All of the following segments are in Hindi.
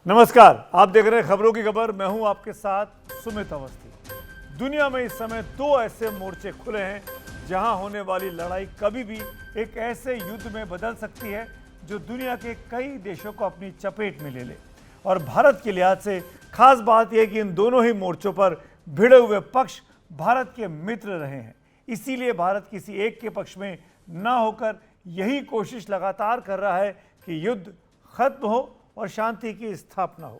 नमस्कार, आप देख रहे हैं खबरों की खबर। मैं हूं आपके साथ सुमित अवस्थी। दुनिया में इस समय दो ऐसे मोर्चे खुले हैं जहां होने वाली लड़ाई कभी भी एक ऐसे युद्ध में बदल सकती है जो दुनिया के कई देशों को अपनी चपेट में ले ले। और भारत के लिहाज से खास बात यह कि इन दोनों ही मोर्चों पर भिड़े हुए पक्ष भारत के मित्र रहे हैं। इसीलिए भारत किसी एक के पक्ष में न होकर यही कोशिश लगातार कर रहा है कि युद्ध खत्म हो और शांति की स्थापना हो।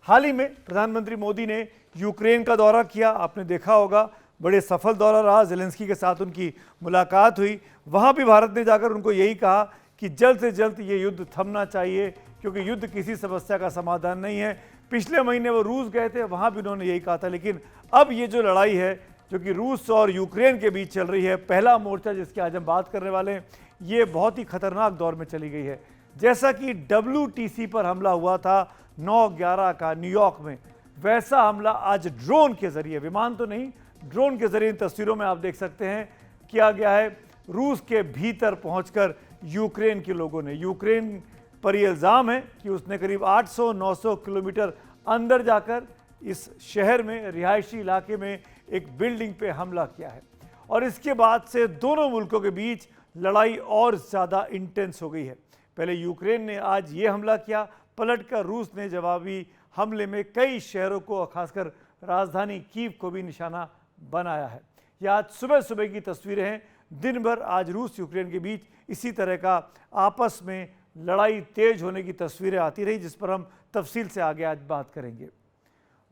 हाल ही में प्रधानमंत्री मोदी ने यूक्रेन का दौरा किया, आपने देखा होगा, बड़े सफल दौरा रहा। ज़ेलेंस्की के साथ उनकी मुलाकात हुई। वहाँ भी भारत ने जाकर उनको यही कहा कि जल्द से जल्द ये युद्ध थमना चाहिए, क्योंकि युद्ध किसी समस्या का समाधान नहीं है। पिछले महीने वो रूस गए थे, वहाँ भी उन्होंने यही कहा था। लेकिन अब ये जो लड़ाई है जो कि रूस और यूक्रेन के बीच चल रही है, पहला मोर्चा जिसकी आज हम बात करने वाले हैं, ये बहुत ही खतरनाक दौर में चली गई है। जैसा कि WTC पर हमला हुआ था 9/11 का न्यूयॉर्क में, वैसा हमला आज ड्रोन के जरिए, विमान तो नहीं, ड्रोन के जरिए इन तस्वीरों में आप देख सकते हैं किया गया है। रूस के भीतर पहुंचकर यूक्रेन के लोगों ने, यूक्रेन पर यह इल्ज़ाम है कि उसने करीब 800-900 किलोमीटर अंदर जाकर इस शहर में, रिहायशी इलाके में एक बिल्डिंग पे हमला किया है। और इसके बाद से दोनों मुल्कों के बीच लड़ाई और ज़्यादा इंटेंस हो गई है। पहले यूक्रेन ने आज ये हमला किया, पलटकर रूस ने जवाबी हमले में कई शहरों को, खासकर राजधानी कीव को भी निशाना बनाया है। ये आज सुबह सुबह की तस्वीरें हैं। दिन भर आज रूस यूक्रेन के बीच इसी तरह का आपस में लड़ाई तेज होने की तस्वीरें आती रही, जिस पर हम तफसील से आगे आज बात करेंगे।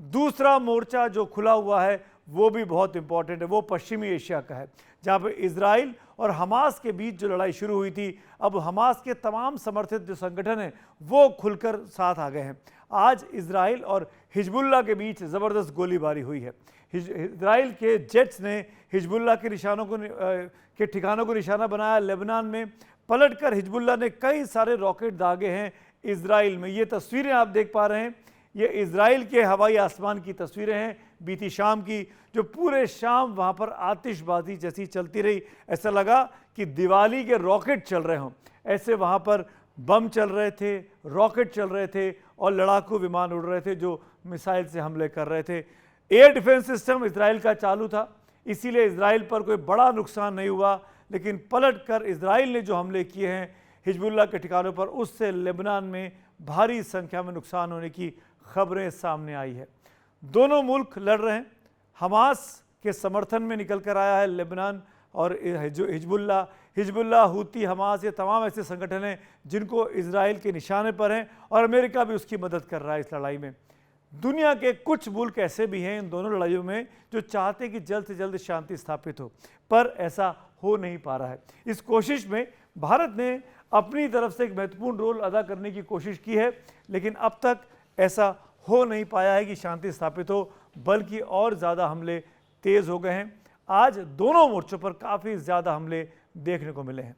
दूसरा मोर्चा जो खुला हुआ है वो भी बहुत इंपॉर्टेंट है। वो पश्चिमी एशिया का है, जहाँ पर इजराइल और हमास के बीच जो लड़ाई शुरू हुई थी, अब हमास के तमाम समर्थित जो संगठन हैं वो खुलकर साथ आ गए हैं। आज इजराइल और हिजबुल्लाह के बीच ज़बरदस्त गोलीबारी हुई है। इजराइल के जेट्स ने हिजबुल्लाह के ठिकानों को निशाना बनाया। लेबनान में पलटकर हिजबुल्लाह ने कई सारे रॉकेट दागे हैं इजराइल में। ये तस्वीरें आप देख पा रहे हैं, ये इजराइल के हवाई आसमान की तस्वीरें हैं बीती शाम की, जो पूरे शाम वहाँ पर आतिशबाजी जैसी चलती रही। ऐसा लगा कि दिवाली के रॉकेट चल रहे हों, ऐसे वहाँ पर बम चल रहे थे, रॉकेट चल रहे थे और लड़ाकू विमान उड़ रहे थे जो मिसाइल से हमले कर रहे थे। एयर डिफेंस सिस्टम इजराइल का चालू था, इसीलिए इजराइल पर कोई बड़ा नुकसान नहीं हुआ। लेकिन पलट कर इजराइल ने जो हमले किए हैं हिजबुल्लाह के ठिकानों पर, उससे लेबनान में भारी संख्या में नुकसान होने की खबरें सामने आई है। दोनों मुल्क लड़ रहे हैं। हमास के समर्थन में निकल कर आया है लेबनान और हिजबुल्लाह, हूती, हमास, ये तमाम ऐसे संगठन हैं जिनको इजराइल के निशाने पर हैं और अमेरिका भी उसकी मदद कर रहा है इस लड़ाई में। दुनिया के कुछ मुल्क ऐसे भी हैं इन दोनों लड़ाइयों में जो चाहते हैं कि जल्द से जल्द शांति स्थापित हो, पर ऐसा हो नहीं पा रहा है। इस कोशिश में भारत ने अपनी तरफ से एक महत्वपूर्ण रोल अदा करने की कोशिश की है, लेकिन अब तक ऐसा हो नहीं पाया है कि शांति स्थापित हो, बल्कि और ज़्यादा हमले तेज़ हो गए हैं। आज दोनों मोर्चों पर काफ़ी ज़्यादा हमले देखने को मिले हैं।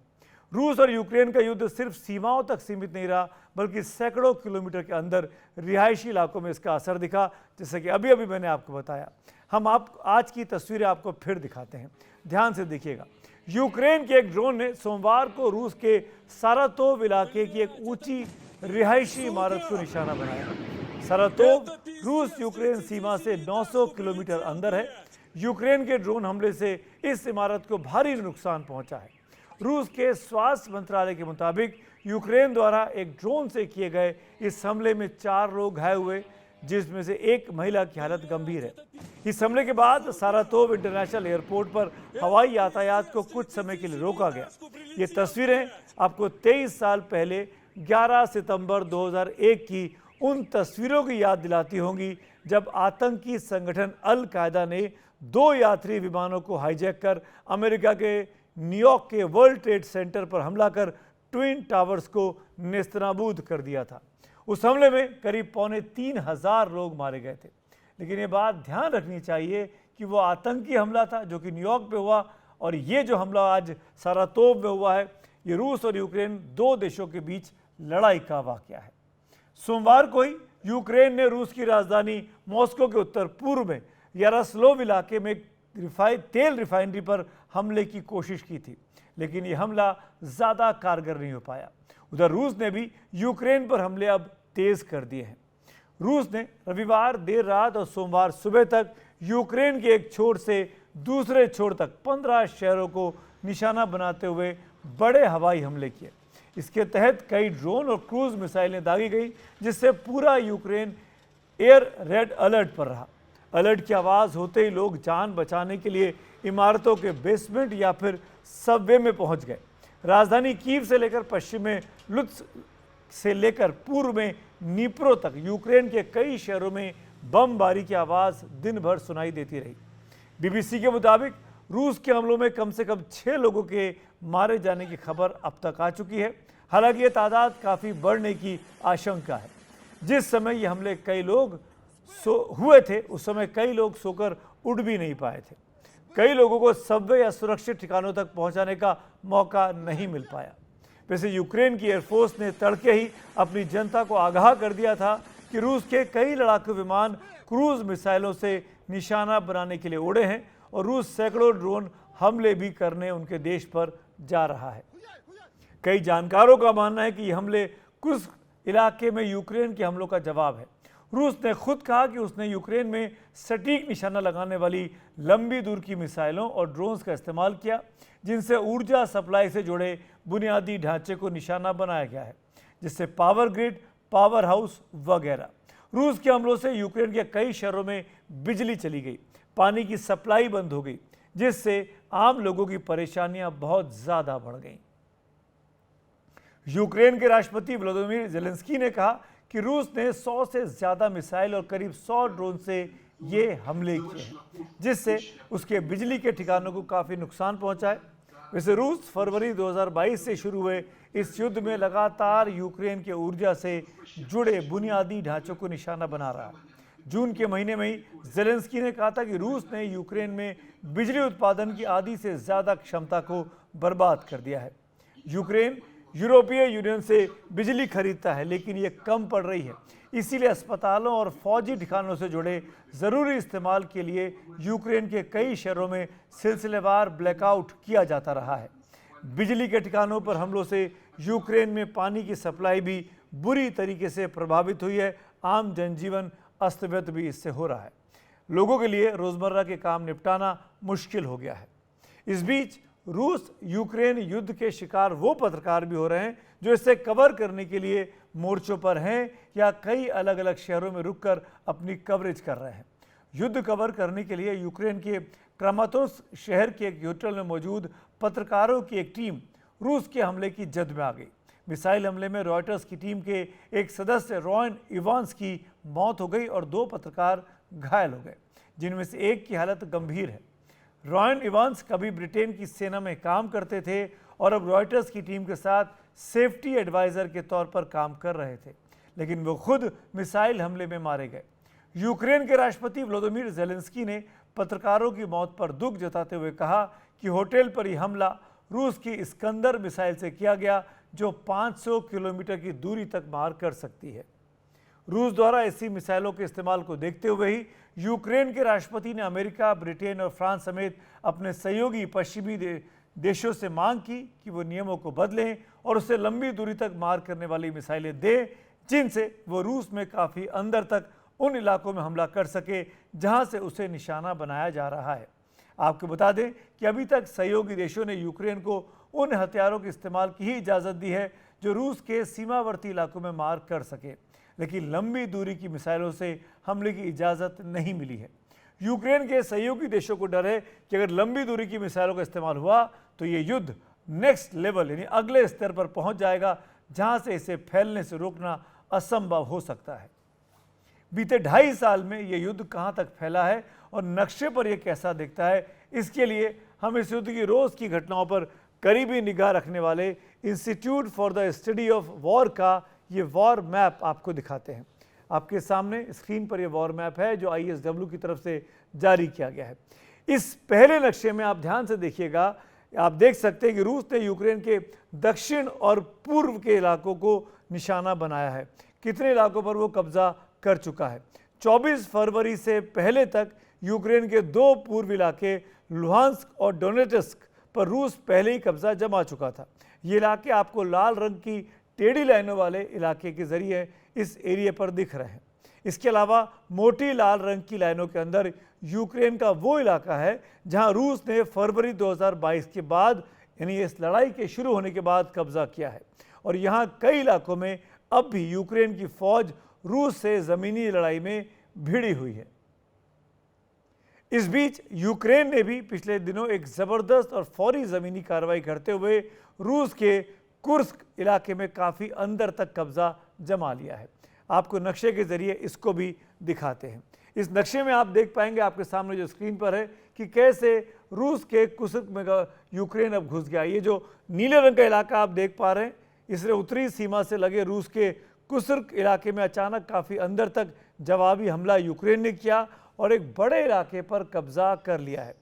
रूस और यूक्रेन का युद्ध सिर्फ सीमाओं तक सीमित नहीं रहा, बल्कि सैकड़ों किलोमीटर के अंदर रिहायशी इलाकों में इसका असर दिखा, जैसे कि अभी अभी मैंने आपको बताया। हम आज की तस्वीरें आपको फिर दिखाते हैं, ध्यान से देखिएगा। यूक्रेन के एक ड्रोन ने सोमवार को रूस के सारातोव इलाके की एक ऊंची रिहायशी इमारत को निशाना बनाया। सारातोव रूस यूक्रेन सीमा से 900 किलोमीटर अंदर है। यूक्रेन के ड्रोन हमले से इस इमारत को भारी नुकसान पहुंचा है। रूस के स्वास्थ्य मंत्रालय के मुताबिक यूक्रेन द्वारा एक ड्रोन से किए गए इस हमले में 4 लोग घायल हुए, जिसमें से एक महिला की हालत गंभीर है। इस हमले के बाद सारातोव इंटरनेशनल एयरपोर्ट पर हवाई यातायात को कुछ समय के लिए रोका गया। ये तस्वीरें आपको 23 साल पहले 11 सितंबर 2001 की उन तस्वीरों की याद दिलाती होंगी जब आतंकी संगठन अल कायदा ने 2 यात्री विमानों को हाईजैक कर अमेरिका के न्यूयॉर्क के वर्ल्ड ट्रेड सेंटर पर हमला कर ट्विन टावर्स को नेस्तनाबूद कर दिया था। उस हमले में करीब 3,500 लोग मारे गए थे। लेकिन ये बात ध्यान रखनी चाहिए कि वो आतंकी हमला था जो कि न्यूयॉर्क में हुआ, और ये जो हमला आज सारातोव में हुआ है, ये रूस और यूक्रेन, 2 देशों के बीच लड़ाई का वाकया है। सोमवार को ही यूक्रेन ने रूस की राजधानी मॉस्को के उत्तर पूर्व में यारोस्लाव इलाके में तेल रिफाइनरी पर हमले की कोशिश की थी, लेकिन यह हमला ज़्यादा कारगर नहीं हो पाया। उधर रूस ने भी यूक्रेन पर हमले अब तेज कर दिए हैं। रूस ने रविवार देर रात और सोमवार सुबह तक यूक्रेन के एक छोर से दूसरे छोर तक 15 शहरों को निशाना बनाते हुए बड़े हवाई हमले किए। इसके तहत कई ड्रोन और क्रूज मिसाइलें दागी गई, जिससे पूरा यूक्रेन एयर रेड अलर्ट पर रहा। अलर्ट की आवाज़ होते ही लोग जान बचाने के लिए इमारतों के बेसमेंट या फिर सबवे में पहुंच गए। राजधानी कीव से लेकर पश्चिम में लुत्स्क से लेकर पूर्व में नीप्रो तक यूक्रेन के कई शहरों में बमबारी की आवाज़ दिन भर सुनाई देती रही। बीबीसी के मुताबिक रूस के हमलों में कम से कम 6 लोगों के मारे जाने की खबर अब तक आ चुकी है। हालांकि ये तादाद काफ़ी बढ़ने की आशंका है। जिस समय ये हमले कई लोग हुए थे, उस समय कई लोग सोकर उठ भी नहीं पाए थे। कई लोगों को सबवे या सुरक्षित ठिकानों तक पहुंचाने का मौका नहीं मिल पाया। वैसे यूक्रेन की एयरफोर्स ने तड़के ही अपनी जनता को आगाह कर दिया था कि रूस के कई लड़ाकू विमान क्रूज मिसाइलों से निशाना बनाने के लिए उड़े हैं और रूस सैकड़ों ड्रोन हमले भी करने उनके देश पर जा रहा है। कई जानकारों का मानना है कि ये हमले कुछ इलाके में यूक्रेन के हमलों का जवाब है। रूस ने खुद कहा कि उसने यूक्रेन में सटीक निशाना लगाने वाली लंबी दूर की मिसाइलों और ड्रोन्स का इस्तेमाल किया, जिनसे ऊर्जा सप्लाई से जुड़े बुनियादी ढांचे को निशाना बनाया गया है, जिससे पावर ग्रिड, पावर हाउस वगैरह। रूस के हमलों से यूक्रेन के कई शहरों में बिजली चली गई, पानी की सप्लाई बंद हो गई, जिससे आम लोगों की परेशानियां बहुत ज़्यादा बढ़ गईं। यूक्रेन के राष्ट्रपति व्लादिमीर ज़ेलेंस्की ने कहा कि रूस ने 100 से ज़्यादा मिसाइल और करीब 100 ड्रोन से ये हमले किए हैं, जिससे उसके बिजली के ठिकानों को काफ़ी नुकसान पहुंचा है। वैसे रूस फरवरी 2022 से शुरू हुए इस युद्ध में लगातार यूक्रेन के ऊर्जा से जुड़े बुनियादी ढांचों को निशाना बना रहा है। जून के महीने में ही ज़ेलेंस्की ने कहा था कि रूस ने यूक्रेन में बिजली उत्पादन की आधी से ज़्यादा क्षमता को बर्बाद कर दिया है। यूक्रेन यूरोपीय यूनियन से बिजली खरीदता है, लेकिन ये कम पड़ रही है। इसीलिए अस्पतालों और फौजी ठिकानों से जुड़े ज़रूरी इस्तेमाल के लिए यूक्रेन के कई शहरों में सिलसिलेवार ब्लैकआउट किया जाता रहा है। बिजली के ठिकानों पर हमलों से यूक्रेन में पानी की सप्लाई भी बुरी तरीके से प्रभावित हुई है। आम जनजीवन अस्त व्यस्त भी इससे हो रहा है। लोगों के लिए रोज़मर्रा के काम निपटाना मुश्किल हो गया है। इस बीच रूस यूक्रेन युद्ध के शिकार वो पत्रकार भी हो रहे हैं जो इसे कवर करने के लिए मोर्चों पर हैं या कई अलग अलग शहरों में रुककर अपनी कवरेज कर रहे हैं। युद्ध कवर करने के लिए यूक्रेन के क्रामातोर्स्क शहर के एक होटल में मौजूद पत्रकारों की एक टीम रूस के हमले की जद में आ गई। मिसाइल हमले में रॉयटर्स की टीम के एक सदस्य रॉयन इवांस की मौत हो गई और 2 पत्रकार घायल हो गए, जिनमें से एक की हालत गंभीर है। रॉयन इवांस कभी ब्रिटेन की सेना में काम करते थे और अब रॉयटर्स की टीम के साथ सेफ्टी एडवाइज़र के तौर पर काम कर रहे थे, लेकिन वो खुद मिसाइल हमले में मारे गए। यूक्रेन के राष्ट्रपति व्लादिमीर ज़ेलेंस्की ने पत्रकारों की मौत पर दुख जताते हुए कहा कि होटल पर यह हमला रूस की इस्कंदर मिसाइल से किया गया, जो 500 किलोमीटर की दूरी तक मार कर सकती है। रूस द्वारा ऐसी मिसाइलों के इस्तेमाल को देखते हुए ही यूक्रेन के राष्ट्रपति ने अमेरिका, ब्रिटेन और फ्रांस समेत अपने सहयोगी पश्चिमी देशों से मांग की कि वो नियमों को बदलें और उसे लंबी दूरी तक मार करने वाली मिसाइलें दें, जिनसे वो रूस में काफ़ी अंदर तक उन इलाकों में हमला कर सके जहां से उसे निशाना बनाया जा रहा है। आपको बता दें कि अभी तक सहयोगी देशों ने यूक्रेन को उन हथियारों के इस्तेमाल की ही इजाज़त दी है जो रूस के सीमावर्ती इलाकों में मार कर सके, लेकिन लंबी दूरी की मिसाइलों से हमले की इजाज़त नहीं मिली है। यूक्रेन के सहयोगी देशों को डर है कि अगर लंबी दूरी की मिसाइलों का इस्तेमाल हुआ तो ये युद्ध नेक्स्ट लेवल यानी अगले स्तर पर पहुंच जाएगा, जहां से इसे फैलने से रोकना असंभव हो सकता है। बीते 2.5 साल में ये युद्ध कहां तक फैला है और नक्शे पर यह कैसा दिखता है, इसके लिए हम इस युद्ध की रोज़ की घटनाओं पर करीबी निगाह रखने वाले institute for the study of war का ये वॉर मैप आपको दिखाते हैं। आपके सामने स्क्रीन पर यह वॉर मैप है जो ISW की तरफ से जारी किया गया है। इस पहले नक्शे में आप ध्यान से देखिएगा, आप देख सकते हैं कि रूस ने यूक्रेन के दक्षिण और पूर्व के इलाकों को निशाना बनाया है। कितने इलाकों पर वो कब्जा कर चुका है। 24 फरवरी से पहले तक यूक्रेन के 2 पूर्व इलाके लुहांस्क और डोनेट्स्क पर रूस पहले ही कब्जा जमा चुका था। ये इलाके आपको लाल रंग की टेढ़ी लाइनों वाले इलाके के जरिए इस एरिया पर दिख रहे हैं। इसके अलावा मोटी लाल रंग की लाइनों के अंदर यूक्रेन का वो इलाका है जहां रूस ने फरवरी 2022 के बाद यानी इस लड़ाई के शुरू होने के बाद कब्जा किया है और यहां कई इलाकों में अब भी यूक्रेन की फौज रूस से ज़मीनी लड़ाई में भिड़ी हुई है। इस बीच यूक्रेन ने भी पिछले दिनों एक ज़बरदस्त और फौरी ज़मीनी कार्रवाई करते हुए रूस के कुर्स्क इलाके में काफ़ी अंदर तक कब्जा जमा लिया है। आपको नक्शे के ज़रिए इसको भी दिखाते हैं। इस नक्शे में आप देख पाएंगे आपके सामने जो स्क्रीन पर है कि कैसे रूस के कुर्स्क में यूक्रेन अब घुस गया। ये जो नीले रंग का इलाका आप देख पा रहे हैं, इसने उत्तरी सीमा से लगे रूस के कुर्स्क इलाके में अचानक काफ़ी अंदर तक जवाबी हमला यूक्रेन ने किया और एक बड़े इलाके पर कब्जा कर लिया है।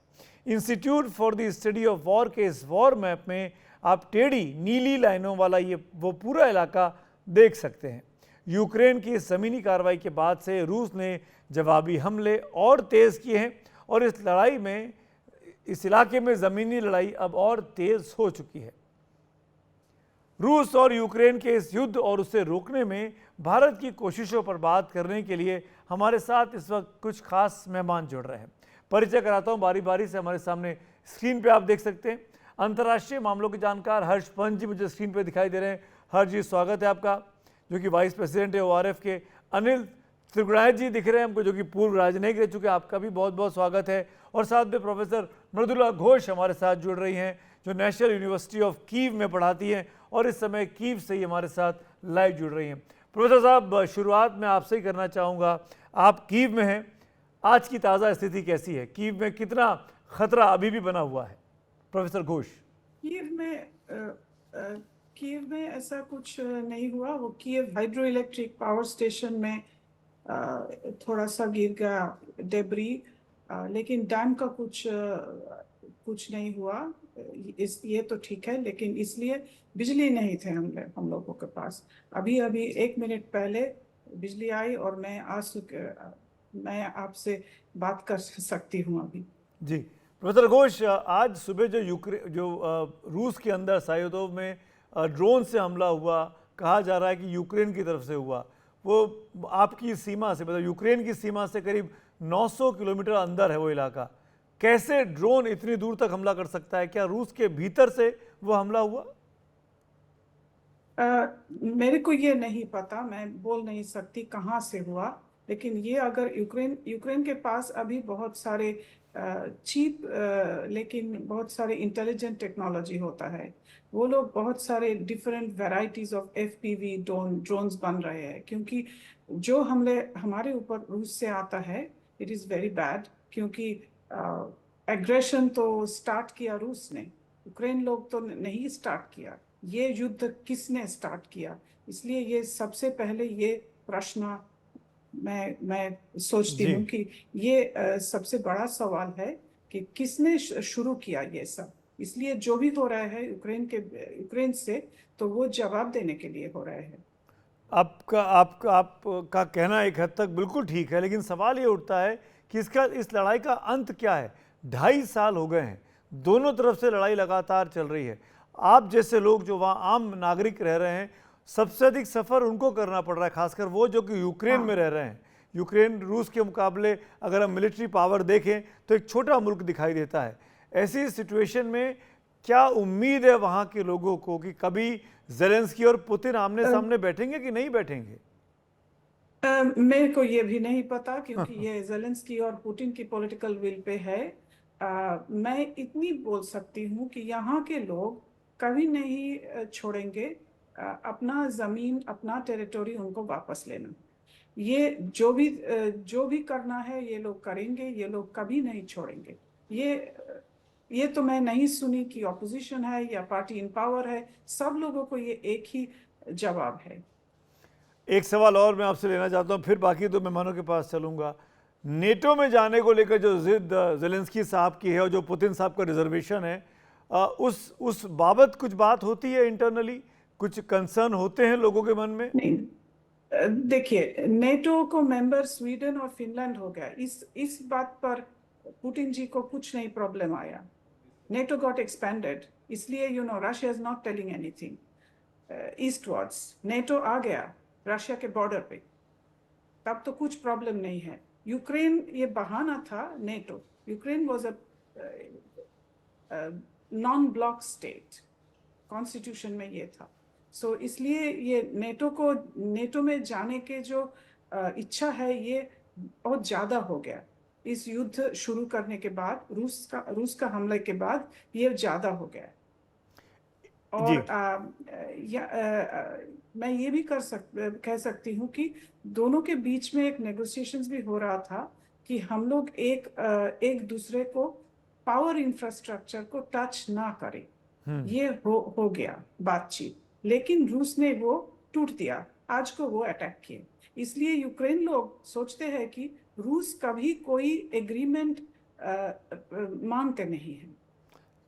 Institute for the study of war के इस वॉर मैप में आप टेढ़ी नीली लाइनों वाला ये वो पूरा इलाका देख सकते हैं। यूक्रेन की ज़मीनी कार्रवाई के बाद से रूस ने जवाबी हमले और तेज़ किए हैं और इस लड़ाई में इस इलाके में ज़मीनी लड़ाई अब और तेज़ हो चुकी है। रूस और यूक्रेन के इस युद्ध और उसे रोकने में भारत की कोशिशों पर बात करने के लिए हमारे साथ इस वक्त कुछ खास मेहमान जुड़ रहे हैं। परिचय कराता हूं बारी बारी से। हमारे सामने स्क्रीन पे आप देख सकते हैं अंतर्राष्ट्रीय मामलों के जानकार हर्ष पंत जी मुझे स्क्रीन पे दिखाई दे रहे हैं। हर्ष जी स्वागत है आपका, जो कि वाइस प्रेसिडेंट है ORF के। अनिल त्रिगुणायत जी दिख रहे हैं हमको, जो कि पूर्व राजनयिक रह चुके हैं, आपका भी बहुत बहुत स्वागत है। और साथ में प्रोफेसर मृदुला घोष हमारे साथ जुड़ रही हैं, जो नेशनल यूनिवर्सिटी ऑफ कीव में पढ़ाती हैं और इस समय कीव से ही हमारे साथ लाइव जुड़ रही हैं। प्रोफेसर साहब, शुरुआत में आपसे ही करना चाहूँगा, आप कीव में हैं, आज की ताज़ा स्थिति कैसी है? कीव में कितना खतरा अभी भी बना हुआ है? प्रोफेसर घोष। कीव में ऐसा कुछ नहीं हुआ। वो Kyiv hydro electric power station में थोड़ा सा गिर गया डेब्री, लेकिन डैम का कुछ नहीं हुआ। ये तो ठीक है, लेकिन इसलिए बिजली नहीं थे हम लोगों के पास। अभी 1 मिनट पहले बिजली आई और मैं आपसे बात कर सकती हूँ अभी। जी प्रोफेसर घोष, आज सुबह जो रूस के अंदर साइदोव में ड्रोन से हमला हुआ, कहा जा रहा है कि यूक्रेन की तरफ से हुआ, वो आपकी सीमा से मतलब यूक्रेन की सीमा से करीब 900 किलोमीटर अंदर है वो इलाका। कैसे ड्रोन इतनी दूर तक हमला कर सकता है? क्या रूस के भीतर से वो हमला हुआ? मेरे को ये नहीं पता, मैं बोल नहीं सकती कहाँ से हुआ, लेकिन ये अगर यूक्रेन के पास अभी बहुत सारे चीप लेकिन बहुत सारे इंटेलिजेंट टेक्नोलॉजी होता है। वो लोग बहुत सारे different varieties of FPV drones बन रहे हैं, क्योंकि जो हमले हमारे ऊपर रूस से आता है इट इज़ वेरी बैड, क्योंकि एग्रेशन तो स्टार्ट किया रूस ने, यूक्रेन लोग तो नहीं स्टार्ट किया। ये युद्ध किसने स्टार्ट किया? इसलिए ये सबसे पहले ये प्रश्न मैं सोचती हूँ कि ये सबसे बड़ा सवाल है कि किसने शुरू किया ये सब। इसलिए जो भी हो रहा है यूक्रेन से, तो वो जवाब देने के लिए हो रहा है। आपका कहना एक हद तक बिल्कुल ठीक है, लेकिन सवाल ये उठता है कि इस लड़ाई का अंत क्या है? 2.5 साल हो गए हैं, दोनों तरफ से लड़ाई लगातार चल रही है। आप जैसे लोग जो वहाँ आम नागरिक रह रहे हैं, सबसे अधिक सफ़र उनको करना पड़ रहा है, खासकर वो जो कि यूक्रेन में रह रहे हैं। यूक्रेन रूस के मुकाबले अगर हम मिलिट्री पावर देखें तो एक छोटा मुल्क दिखाई देता है। ऐसी सिचुएशन में क्या उम्मीद है वहाँ के लोगों को कि कभी ज़ेलेंस्की और पुतिन आमने सामने बैठेंगे कि नहीं बैठेंगे? मेरे को ये भी नहीं पता, क्योंकि ये ज़ेलेंस्की और पुतिन की पॉलिटिकल विल पे है। मैं इतनी बोल सकती हूँ कि यहाँ के लोग कभी नहीं छोड़ेंगे अपना ज़मीन, अपना टेरिटोरी उनको वापस लेना। ये जो भी करना है ये लोग करेंगे, ये लोग कभी नहीं छोड़ेंगे। ये तो मैं नहीं सुनी कि ऑपोजिशन है या पार्टी इन पावर है, सब लोगों को ये एक ही जवाब है। एक सवाल और मैं आपसे लेना चाहता हूँ, फिर बाकी तो मेहमानों के पास चलूँगा। नेटो में जाने को लेकर जो जिद ज़ेलेंस्की साहब की है और जो पुतिन साहब का रिजर्वेशन है, उस बाबत कुछ बात होती है इंटरनली? कुछ कंसर्न होते हैं लोगों के मन में? नहीं, देखिए, नेटो को मेंबर स्वीडन और फिनलैंड हो गया। इस बात पर पुतिन जी को कुछ नहीं प्रॉब्लम आया। नेटो गॉट एक्सपेंडेड, इसलिए Russia is not telling anything eastwards. NATO आ गया रशिया के बॉर्डर पे, तब तो कुछ प्रॉब्लम नहीं है। यूक्रेन ये बहाना था NATO. Ukraine was a non block state, constitution में ये था। सो इसलिए ये नेटो में जाने के जो इच्छा है ये बहुत ज्यादा हो गया। इस युद्ध शुरू करने के बाद, रूस का हमले के बाद ये ज्यादा हो गया। जी। और मैं ये भी कह सकती हूँ कि दोनों के बीच में एक नेगोशिएशंस भी हो रहा था कि हम लोग एक दूसरे को पावर इंफ्रास्ट्रक्चर को टच ना करें। ये हो गया बातचीत, लेकिन रूस ने वो टूट दिया, आज को वो अटैक किए। इसलिए यूक्रेन लोग सोचते हैं कि रूस कभी कोई एग्रीमेंट मानते नहीं है।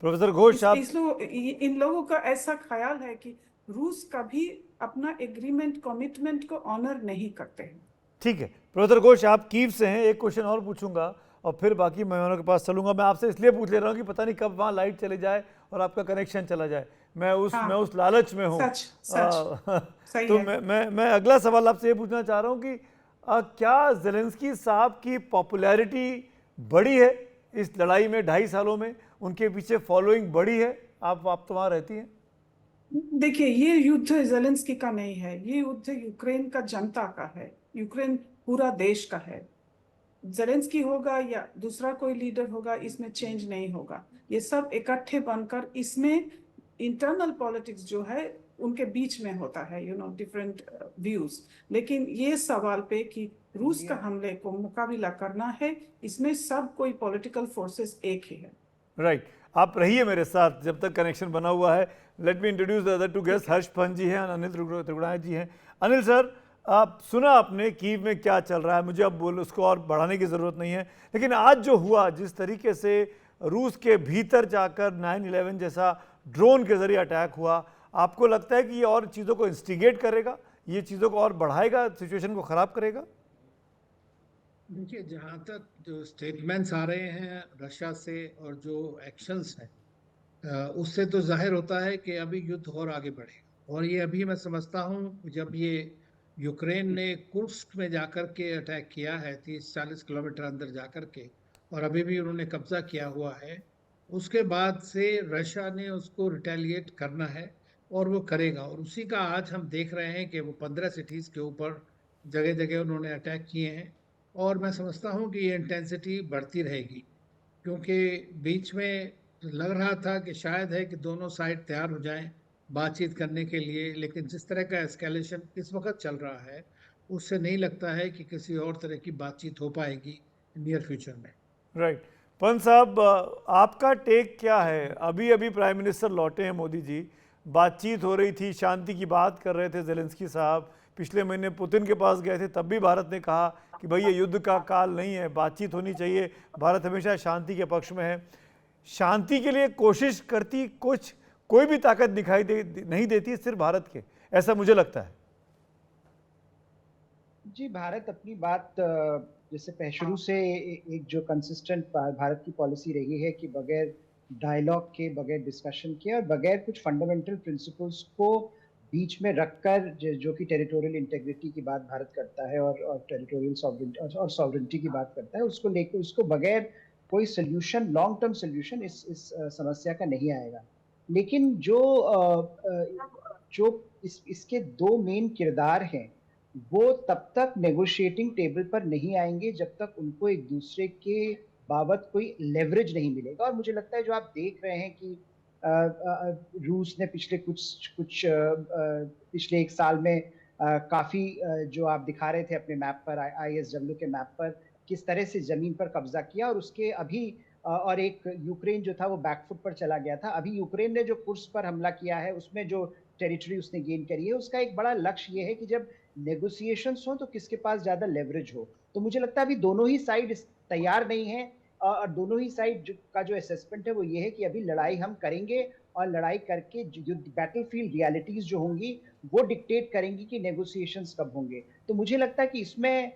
प्रोफेसर घोष, आप इन लोगों का ऐसा ख्याल है कि रूस कभी अपना एग्रीमेंट कमिटमेंट को ऑनर नहीं करते हैं। ठीक है। प्रोफेसर घोष, आप कीव से हैं, एक क्वेश्चन और पूछूंगा और फिर बाकी मेहमानों के पास चलूंगा। मैं आपसे इसलिए पूछ ले रहा हूँ कि पता नहीं कब वहाँ लाइट चले जाए और आपका कनेक्शन चला जाए। मैं उस लालच में हूँ। सही तो है। मैं अगला सवाल आपसे ये पूछना चाह रहा हूँ कि क्या ज़ेलेंस्की साहब की पॉपुलैरिटी बढ़ी है इस लड़ाई में? 2.5 सालों में उनके पीछे फॉलोइंग बढ़ी है? आप तो वहाँ रहती हैं। देखिए, ये युद्ध ज़ेलेंस्की का नहीं है, ये युद्ध यूक्रेन का जनता का है, यूक्रेन पूरा देश का है। ज़ेलेंस्की होगा या दूसरा कोई लीडर होगा, इसमें चेंज नहीं होगा। ये सब इकट्ठे बनकर, इसमें इंटरनल पॉलिटिक्स जो है उनके बीच में होता है, डिफरेंट व्यूज। लेकिन ये सवाल पे कि रूस का हमले को मुकाबला करना है, इसमें सब कोई पॉलिटिकल फोर्सेस एक ही है। राइट। आप रहिए मेरे साथ जब तक कनेक्शन बना हुआ है। Let me introduce the other two guest. Harsh Pant ji हैं, अनिल त्रिगुणाय जी हैं। अनिल सर, आप सुना आपने कीव में क्या चल रहा है, मुझे अब उसको और बढ़ाने की ज़रूरत नहीं है, लेकिन आज जो हुआ, जिस तरीके से रूस के भीतर जाकर 9/11 जैसा ड्रोन के जरिए अटैक हुआ, आपको लगता है कि ये और चीज़ों को इंस्टिगेट करेगा, ये चीज़ों को और बढ़ाएगा, सिचुएशन को ख़राब करेगा? देखिए, जहाँ तक जो स्टेटमेंट्स आ रहे हैं रशिया से और जो एक्शंस हैं, उससे तो जाहिर होता है कि अभी युद्ध और आगे बढ़ेगा। और ये अभी मैं समझता हूँ, जब ये यूक्रेन ने कुर्स्क में जाकर के अटैक किया है 30-40 किलोमीटर अंदर जाकर के, और अभी भी उन्होंने कब्जा किया हुआ है, उसके बाद से रशिया ने उसको रिटेलिएट करना है और वो करेगा। और उसी का आज हम देख रहे हैं कि वो 15 सिटीज के ऊपर जगह जगह उन्होंने अटैक किए हैं। और मैं समझता हूँ कि ये इंटेंसिटी बढ़ती रहेगी, क्योंकि बीच में लग रहा था कि शायद है कि दोनों साइड तैयार हो जाएं बातचीत करने के लिए, लेकिन जिस तरह का एस्केलेशन इस वक्त चल रहा है, उससे नहीं लगता है कि किसी और तरह की बातचीत हो पाएगी नियर फ्यूचर में। राइट। पंत साहब, आपका टेक क्या है? अभी अभी प्राइम मिनिस्टर लौटे हैं मोदी जी, बातचीत हो रही थी, शांति की बात कर रहे थे ज़ेलेंस्की साहब। पिछले महीने पुतिन के पास गए थे, तब भी भारत ने कहा कि भाई ये युद्ध का काल नहीं है, बातचीत होनी चाहिए, भारत हमेशा शांति के पक्ष में है। शांति के लिए कोशिश करती कोई भी ताकत दिखाई नहीं देती, सिर्फ भारत के, ऐसा मुझे लगता है। जी, भारत अपनी बात जैसे शुरू से एक जो कंसिस्टेंट भारत की पॉलिसी रही है कि बगैर डायलॉग के, बगैर डिस्कशन के और बगैर कुछ फंडामेंटल प्रिंसिपल्स को बीच में रखकर जो कि टेरिटोरियल इंटेग्रिटी की बात भारत करता है और टेरिटोरियल सॉवरेनिटी की बात करता है, उसको लेकर उसको बगैर कोई सोल्यूशन, लॉन्ग टर्म सोल्यूशन इस समस्या का नहीं आएगा। लेकिन जो इसके दो मेन किरदार हैं, वो तब तक नेगोशिएटिंग टेबल पर नहीं आएंगे जब तक उनको एक दूसरे के बाबत कोई लेवरेज नहीं मिलेगा। और मुझे लगता है जो आप देख रहे हैं कि रूस ने पिछले एक साल में काफी जो आप दिखा रहे थे अपने मैप पर, ISW के मैप पर, किस तरह से जमीन पर कब्जा किया, और उसके अभी और एक यूक्रेन जो था वो बैकफुट पर चला गया था। अभी यूक्रेन ने जो कुर्स्क पर हमला किया है, उसमें जो टेरिटरी उसने गेन करी है, उसका एक बड़ा लक्ष्य ये है कि जब नेगोशिएशंस हो तो किसके पास ज्यादा लेवरेज हो। तो मुझे लगता है अभी दोनों ही साइड तैयार नहीं है, और दोनों ही साइड का जो असेसमेंट है वो ये है कि अभी लड़ाई हम करेंगे, और लड़ाई करके युद्ध, बैटलफील्ड रियलिटीज जो होंगी वो डिक्टेट करेंगी कि नेगोशिएशंस कब होंगे। तो मुझे लगता है कि इसमें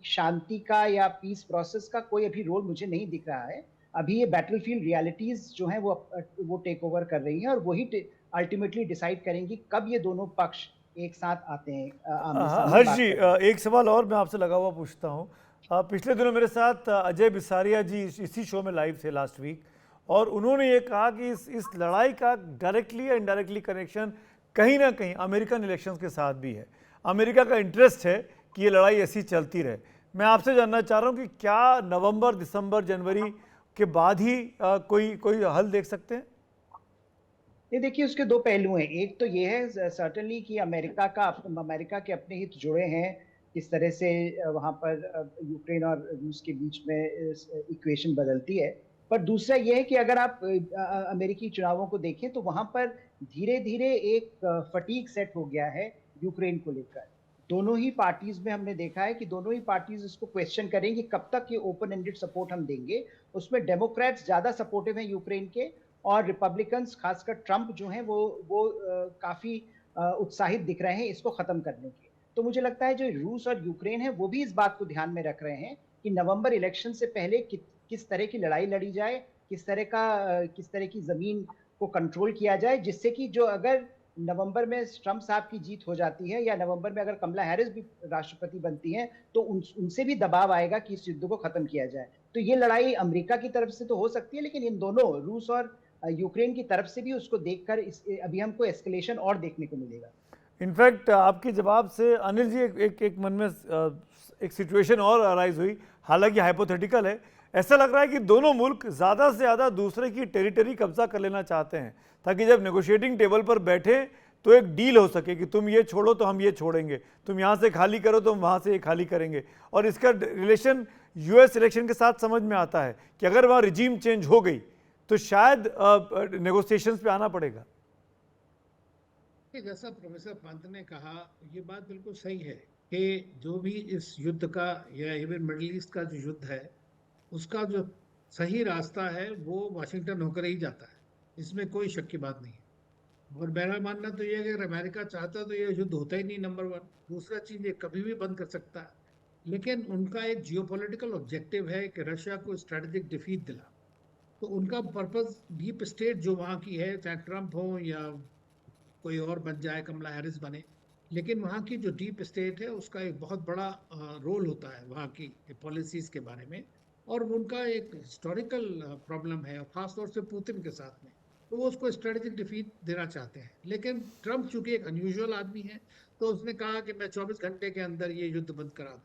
शांति का या पीस प्रोसेस का कोई अभी रोल मुझे नहीं दिख रहा है। अभी ये बैटलफील्ड रियलिटीज जो हैं वो टेक ओवर कर रही हैं, और वही अल्टीमेटली डिसाइड करेंगी कब ये दोनों पक्ष एक साथ आते हैं आमने सामने हर्ष बात जी, करने। एक सवाल और मैं आपसे लगा हुआ पूछता हूँ। पिछले दिनों मेरे साथ अजय बिसारिया जी इसी शो में लाइव थे लास्ट वीक, और उन्होंने ये कहा कि इस लड़ाई का डायरेक्टली या इनडायरेक्टली कनेक्शन कहीं ना कहीं अमेरिकन इलेक्शंस के साथ भी है। अमेरिका का इंटरेस्ट है कि ये लड़ाई ऐसी चलती रहे। मैं आपसे जानना चाह रहा हूँ कि क्या नवंबर, दिसंबर, जनवरी के बाद ही कोई कोई हल देख सकते हैं? ये देखिए, उसके दो पहलू हैं। एक तो ये है सर्टनली कि अमेरिका के अपने हित जुड़े हैं, किस तरह से वहाँ पर यूक्रेन और रूस के बीच में इक्वेशन बदलती है। पर दूसरा ये है कि अगर आप अमेरिकी चुनावों को देखें तो वहाँ पर धीरे धीरे एक फटीग सेट हो गया है यूक्रेन को लेकर। दोनों ही पार्टीज में हमने देखा है कि दोनों ही पार्टीज इसको क्वेश्चन करेंगी कब तक ये ओपन एंडेड सपोर्ट हम देंगे। उसमें डेमोक्रेट्स ज्यादा सपोर्टिव हैं यूक्रेन के, और रिपब्लिकन्स खासकर ट्रंप जो हैं वो काफी उत्साहित दिख रहे हैं इसको खत्म करने के। तो मुझे लगता है जो रूस और यूक्रेन है वो भी इस बात को ध्यान में रख रहे हैं कि नवंबर इलेक्शन से पहले किस तरह की लड़ाई लड़ी जाए, किस तरह की जमीन को कंट्रोल किया जाए, जिससे कि जो अगर नवंबर में ट्रंप साहब की जीत हो जाती है या नवंबर में अगर कमला हैरिस भी राष्ट्रपति बनती हैं तो उनसे भी दबाव आएगा कि इस युद्ध को खत्म किया जाए। तो ये लड़ाई अमेरिका की तरफ से तो हो सकती है, लेकिन इन दोनों रूस और यूक्रेन की तरफ से भी उसको देखकर अभी हमको एस्केलेशन और देखने को मिलेगा। इनफैक्ट आपके जवाब से अनिल जी एक मन में एक सिचुएशन और अराइज हुई, हालांकि हाइपोथेटिकल है। ऐसा लग रहा है कि दोनों मुल्क ज़्यादा से ज़्यादा दूसरे की टेरिटरी कब्जा कर लेना चाहते हैं, ताकि जब नेगोशिएटिंग टेबल पर बैठे तो एक डील हो सके कि तुम ये छोड़ो तो हम ये छोड़ेंगे, तुम यहाँ से खाली करो तो हम वहाँ से ये खाली करेंगे। और इसका रिलेशन यूएस इलेक्शन के साथ समझ में आता है कि अगर वहाँ रिजीम चेंज हो गई तो शायद नेगोशिएशंस पे आना पड़ेगा। जैसा प्रोफेसर पंत ने कहा, ये बात बिल्कुल सही है कि जो भी इस युद्ध का या इवन मिडिल ईस्ट का जो युद्ध है उसका जो सही रास्ता है वो वाशिंगटन होकर ही जाता है, इसमें कोई शक की बात नहीं है। और मेरा मानना तो ये है कि अगर अमेरिका चाहता तो ये युद्ध होता ही नहीं, नंबर वन। दूसरा चीज, ये कभी भी बंद कर सकता है, लेकिन उनका एक जियोपॉलिटिकल ऑब्जेक्टिव है कि रशिया को स्ट्रेटेजिक डिफीट दिला। तो उनका पर्पस डीप स्टेट जो वहाँ की है, चाहे ट्रंप हो या कोई और बन जाए, कमला हैरिस बने, लेकिन वहाँ की जो डीप स्टेट है उसका एक बहुत बड़ा रोल होता है वहाँ की पॉलिसीज के बारे में। और उनका एक हिस्टोरिकल प्रॉब्लम है, खासतौर से पुतिन के साथ में, तो वो उसको स्ट्रेटेजिक डिफीट देना चाहते हैं। लेकिन ट्रंप चूंकि एक अनयूजुअल आदमी है तो उसने कहा कि मैं 24 घंटे के अंदर ये युद्ध बंद करा दूँ।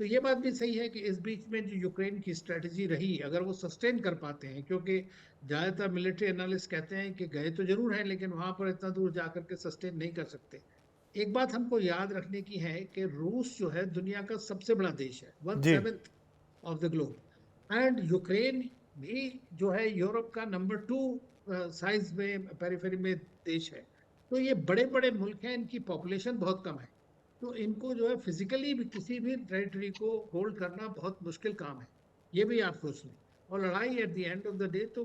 तो ये बात भी सही है कि इस बीच में जो यूक्रेन की स्ट्रेटजी रही, अगर वो सस्टेन कर पाते हैं, क्योंकि ज़्यादातर मिलिट्री एनालिस्ट कहते हैं कि गए तो जरूर हैं लेकिन वहाँ पर इतना दूर जाकर के सस्टेन नहीं कर सकते। एक बात हमको याद रखने की है कि रूस जो है दुनिया का सबसे बड़ा देश है, 1/7 of the globe, and Ukraine भी जो है यूरोप का नंबर 2 साइज में पेरिफेरी में देश है। तो ये बड़े बड़े मुल्क हैं, इनकी पॉपुलेशन बहुत कम है, तो इनको जो है फिजिकली भी किसी भी टेरिटरी को होल्ड करना बहुत मुश्किल काम है, ये भी आप सोच लें। और लड़ाई at the end of the day तो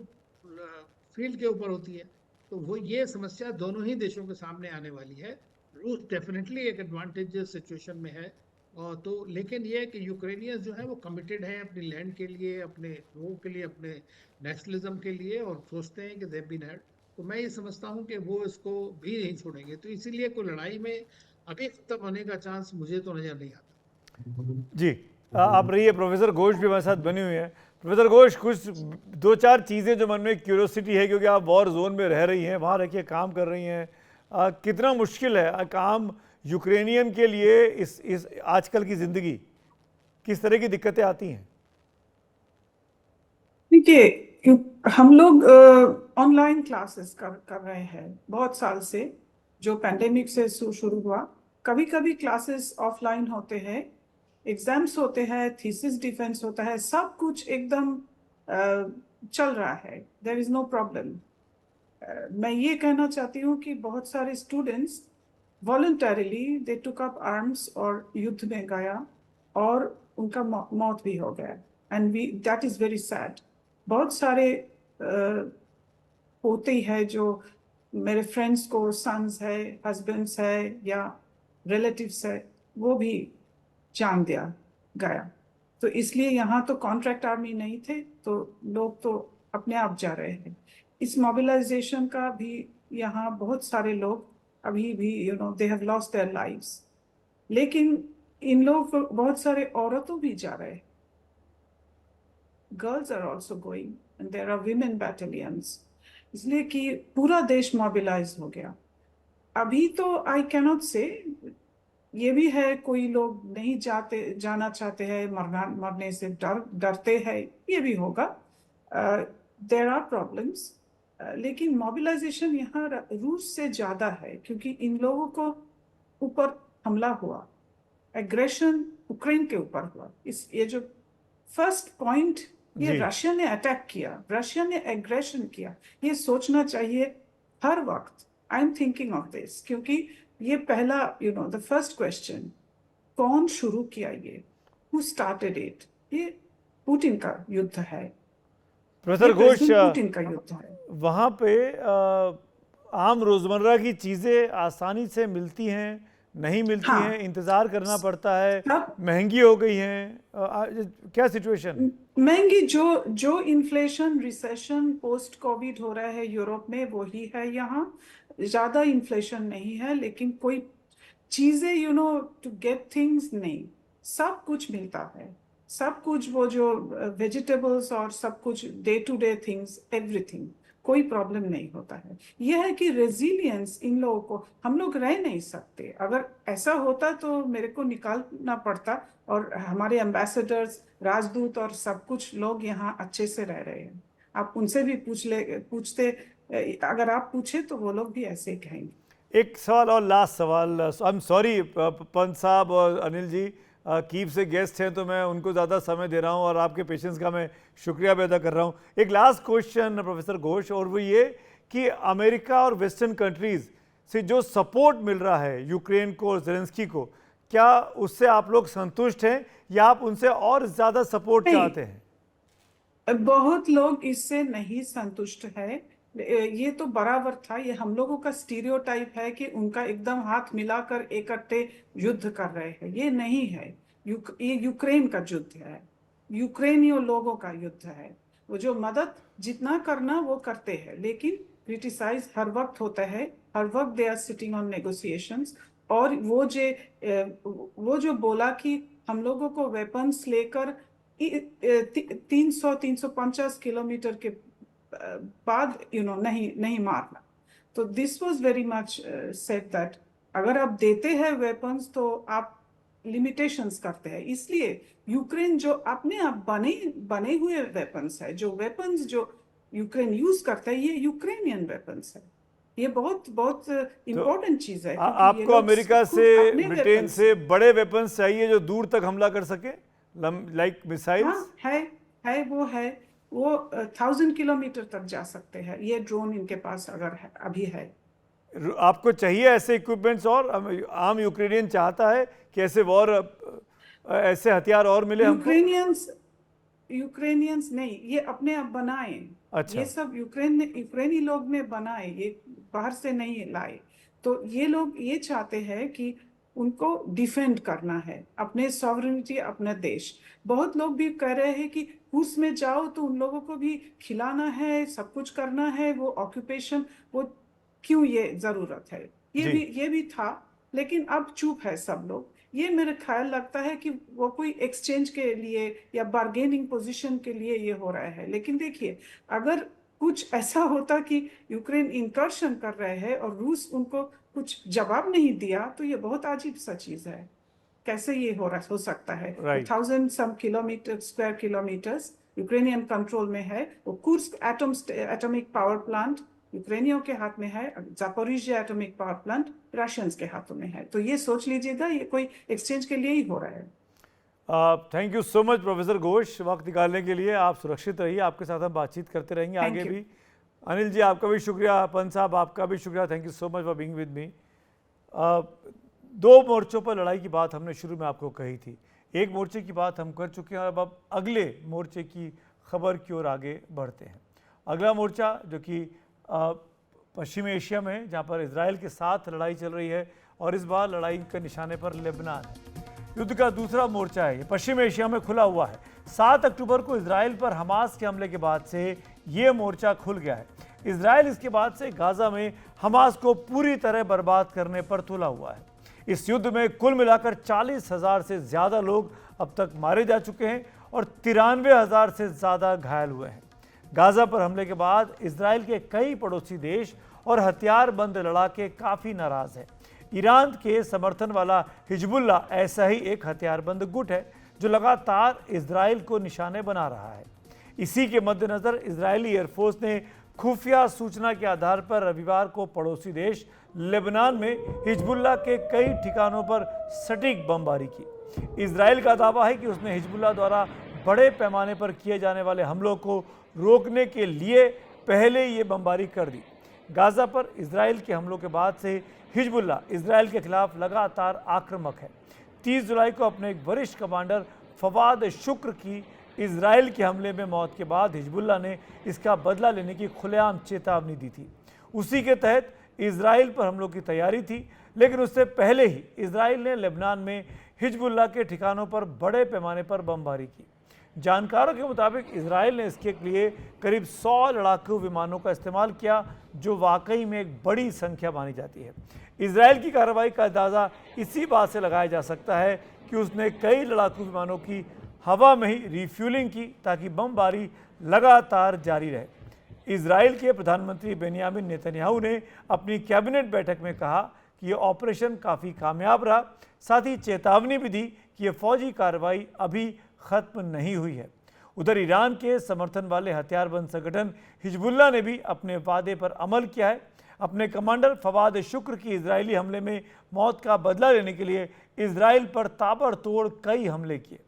फील्ड के ऊपर होती है, तो वो ये समस्या दोनों ही देशों के सामने आने वाली है। रूस डेफिनेटली एक एडवांटेजियस सिचुएशन में है, और तो लेकिन ये है कि यूक्रेनियंस जो है वो कमिटेड हैं अपनी लैंड के लिए, अपने लोगों के लिए, अपने नेशनलिज्म के लिए, और सोचते हैं कि दे बीन हैड। तो मैं ये समझता हूँ कि वो इसको भी नहीं छोड़ेंगे। तो इसीलिए कोई लड़ाई में अभी खत्म होने का चांस मुझे तो नजर नहीं आता। जी, आप रहिए। प्रोफेसर घोष भी हमारे साथ बनी हुई है। प्रोफेसर घोष, कुछ 2-4 चीज़ें जो मन में क्यूरियोसिटी है, क्योंकि आप वॉर जोन में रह रही हैं, वहाँ रह के काम कर रही हैं, कितना मुश्किल है काम यूक्रेनियन के लिए इस आजकल की ज़िंदगी, किस तरह की दिक्कतें आती हैं? देखिए, हम लोग ऑनलाइन क्लासेस कर रहे हैं बहुत साल से, जो पैंडेमिक से शुरू हुआ। कभी कभी क्लासेस ऑफलाइन होते हैं, एग्जाम्स होते हैं, थीसिस डिफेंस होता है, सब कुछ एकदम चल रहा है, देयर इज नो प्रॉब्लम। मैं ये कहना चाहती हूँ कि बहुत सारे स्टूडेंट्स वॉलंटरीली दे टुक अप आर्म्स और युद्ध में गया, और उनका मौत भी हो गया, and that is very sad. बहुत सारे होते हैं जो मेरे फ्रेंड्स को सन्स है, हस्बैंड्स है या रिलेटिव्स है, वो भी जान दिया गया। तो इसलिए यहाँ तो कॉन्ट्रैक्ट आर्मी नहीं थे, तो लोग तो अपने आप जा रहे हैं। इस मोबिलाइजेशन का भी यहाँ बहुत सारे लोग अभी भी they have lost their lives. लेकिन इन लोगों को बहुत सारे औरतों भी जा रहे हैं, girls are also going and there are women battalions, इसलिए कि पूरा देश मोबिलाइज हो गया। अभी तो आई कैनॉट से, ये भी है कोई लोग नहीं जाना चाहते हैं, मरने से डरते हैं, ये भी होगा, देयर आर प्रॉब्लम्स। लेकिन मोबिलाइजेशन यहाँ रूस से ज्यादा है, क्योंकि इन लोगों को ऊपर हमला हुआ, एग्रेशन यूक्रेन के ऊपर हुआ। ये जो फर्स्ट पॉइंट, ये जी। रशिया ने अटैक किया, रशिया ने एग्रेशन किया, ये सोचना चाहिए हर वक्त। I am thinking of this, क्योंकि ये पहला द फर्स्ट क्वेश्चन, कौन शुरू किया ये, हु स्टार्टेड इट? ये पुतिन का युद्ध है, प्रोफेसर घोष, पुतिन का युद्ध है। वहाँ पे आम रोजमर्रा की चीज़ें आसानी से मिलती हैं, नहीं मिलती हाँ। हैं, इंतज़ार करना पड़ता है, सब महंगी हो गई हैं, क्या सिचुएशन है? महंगी, जो इन्फ्लेशन, रिसेशन, पोस्ट कोविड हो रहा है यूरोप में, वो ही है यहाँ। ज्यादा इन्फ्लेशन नहीं है, लेकिन कोई चीजें टू गेट थिंग्स नहीं, सब कुछ मिलता है, सब कुछ, वो जो वेजिटेबल्स और सब कुछ, day to day things, everything, कोई प्रॉब्लम नहीं होता है। यह है कि रेजिलियंस इन लोगों को, हम लोग रह नहीं सकते। अगर ऐसा होता तो मेरे को निकालना पड़ता, और हमारे एम्बेसडर्स, राजदूत और सब कुछ लोग यहाँ अच्छे से रह रहे हैं। आप उनसे भी पूछते, अगर आप पूछे तो वो लोग भी ऐसे ही कहेंगे। एक सवाल और, लास्ट सवाल, आई एम सॉरी पंत साहब और अनिल जी, कीव से गेस्ट हैं तो मैं उनको ज़्यादा समय दे रहा हूं और आपके पेशेंस का मैं शुक्रिया भी अदा कर रहा हूं। एक लास्ट क्वेश्चन प्रोफेसर घोष, और वो ये कि अमेरिका और वेस्टर्न कंट्रीज़ से जो सपोर्ट मिल रहा है यूक्रेन को और ज़ेलेंस्की को, क्या उससे आप लोग संतुष्ट हैं या आप उनसे और ज़्यादा सपोर्ट चाहते हैं? बहुत लोग इससे नहीं संतुष्ट है, ये तो बराबर था, ये हम लोगों का स्टीरियोटाइप है कि उनका एकदम हाथ मिलाकर इकट्ठे युद्ध कर रहे हैं। ये नहीं है, ये यूक्रेन का युद्ध है, यूक्रेनियों लोगों का युद्ध है। वो जो मदद जितना करना वो करते हैं, लेकिन क्रिटिसाइज हर वक्त होता है, हर वक्त they are sitting on negotiations. और वो जो बोला कि हम लोगों को वेपन्स लेकर 300-350 किलोमीटर के बाद नहीं मारना, तो this was very much said that अगर आप देते हैं वेपन्स तो आप लिमिटेशंस करते हैं। इसलिए यूक्रेन जो अपने आप बने हुए वेपन्स है, जो वेपन्स जो यूक्रेन यूज करता है, ये यूक्रेनियन वेपन्स है। ये बहुत बहुत इम्पोर्टेंट चीज है। आपको अमेरिका से, ब्रिटेन से बड़े वेपन्स चाहिए जो दूर तक हमला कर सके, लाइक मिसाइल्स? है वो 1000 किलोमीटर तक जा सकते हैं। ये ड्रोन इनके पास अगर है, अभी है। आपको चाहिए ऐसे इक्विपमेंट्स? और आम यूक्रेनियन चाहता है कि ऐसे ऐसे हथियार और मिले हमको? यूक्रेनियंस नहीं, ये अपने आप बनाए। अच्छा। ये सब यूक्रेनी लोग ने बनाए, ये बाहर से नहीं लाए। तो ये लोग ये चाहते हैं कि उनको डिफेंड करना है, अपने सॉवरेनिटी, अपना देश। बहुत लोग भी कह रहे हैं कि रूस में जाओ तो उन लोगों को भी खिलाना है, सब कुछ करना है, वो ऑक्यूपेशन, वो क्यों ये जरूरत है? ये भी था, लेकिन अब चुप है सब लोग। ये मेरे ख्याल लगता है कि वो कोई एक्सचेंज के लिए या बार्गेनिंग पोजीशन के लिए ये हो रहा है। लेकिन देखिए, अगर कुछ ऐसा होता कि यूक्रेन इंकर्शन कर रहे हैं और रूस उनको कुछ जवाब नहीं दिया, तो ये बहुत अजीब सा चीज है। कैसे ये हो सकता है? 1000 सम स्क्वायर किलोमीटर्स यूक्रेनियन कंट्रोल में है। वो कुर्स्क एटॉमिक पावर प्लांट यूक्रेनियों के हाथ में है, Zaporizhzhia atomic power plant Russians के हाथों में है। तो ये सोच लीजिएगा, ये कोई एक्सचेंज के लिए ही हो रहा है। Thank you so much professor Ghosh, वक्त निकालने के लिए। आप सुरक्षित रहिए, आपके साथ हम बातचीत करते रहेंगे आगे भी। अनिल जी, आपका भी शुक्रिया। पंत साहब, आपका भी शुक्रिया। Thank you so much for being with me. दो मोर्चों पर लड़ाई की बात हमने शुरू में आपको कही थी। एक मोर्चे की बात हम कर चुके हैं और अब अगले मोर्चे की खबर की ओर आगे बढ़ते हैं। अगला मोर्चा जो कि पश्चिमी एशिया में है, जहाँ पर इजराइल के साथ लड़ाई चल रही है और इस बार लड़ाई के निशाने पर लेबनान है। युद्ध का दूसरा मोर्चा है, ये पश्चिम एशिया में खुला हुआ है। 7 अक्टूबर को इजराइल पर हमास के हमले के बाद से ये मोर्चा खुल गया है। इजराइल इसके बाद से गाजा में हमास को पूरी तरह बर्बाद करने पर तुला हुआ है। इस युद्ध में कुल मिलाकर 40,000 से ज़्यादा लोग अब तक मारे जा चुके हैं और 93,000 से ज़्यादा घायल हुए हैं। गाजा पर हमले के बाद इजराइल के कई पड़ोसी देश और हथियारबंद लड़ाके काफ़ी नाराज़ हैं। ईरान के समर्थन वाला हिजबुल्ला ऐसा ही एक हथियारबंद गुट है जो लगातार इजराइल को निशाने बना रहा है। इसी के मद्देनज़र इजरायली एयरफोर्स ने खुफिया सूचना के आधार पर रविवार को पड़ोसी देश लेबनान में हिजबुल्ला के कई ठिकानों पर सटीक बमबारी की। इजराइल का दावा है कि उसने हिजबुल्ला द्वारा बड़े पैमाने पर किए जाने वाले हमलों को रोकने के लिए पहले ये बमबारी कर दी। गाजा पर इजराइल के हमलों के बाद से हिजबुल्ला इजराइल के खिलाफ लगातार आक्रामक है। 30 जुलाई को अपने एक वरिष्ठ कमांडर फवाद शुक्र की इजराइल के हमले में मौत के बाद हिजबुल्ला ने इसका बदला लेने की खुलेआम चेतावनी दी थी। उसी के तहत इजराइल पर हमलों की तैयारी थी, लेकिन उससे पहले ही इजराइल ने लेबनान में हिजबुल्ला के ठिकानों पर बड़े पैमाने पर बमबारी की। जानकारों के मुताबिक इजराइल ने इसके लिए करीब 100 लड़ाकू विमानों का इस्तेमाल किया, जो वाकई में एक बड़ी संख्या मानी जाती है। इजराइल की कार्रवाई का अंदाज़ा इसी बात से लगाया जा सकता है कि उसने कई लड़ाकू विमानों की हवा में ही रिफ्यूलिंग की ताकि बमबारी लगातार जारी रहे। इजराइल के प्रधानमंत्री बेनियामिन नेतन्याहू ने अपनी कैबिनेट बैठक में कहा कि यह ऑपरेशन काफ़ी कामयाब रहा। साथ ही चेतावनी भी दी कि यह फौजी कार्रवाई अभी ख़त्म नहीं हुई है। उधर ईरान के समर्थन वाले हथियारबंद संगठन हिजबुल्ला ने भी अपने वादे पर अमल किया है। अपने कमांडर फवाद शुक्र की इजरायली हमले में मौत का बदला लेने के लिए इजराइल पर ताबड़तोड़ कई हमले किए।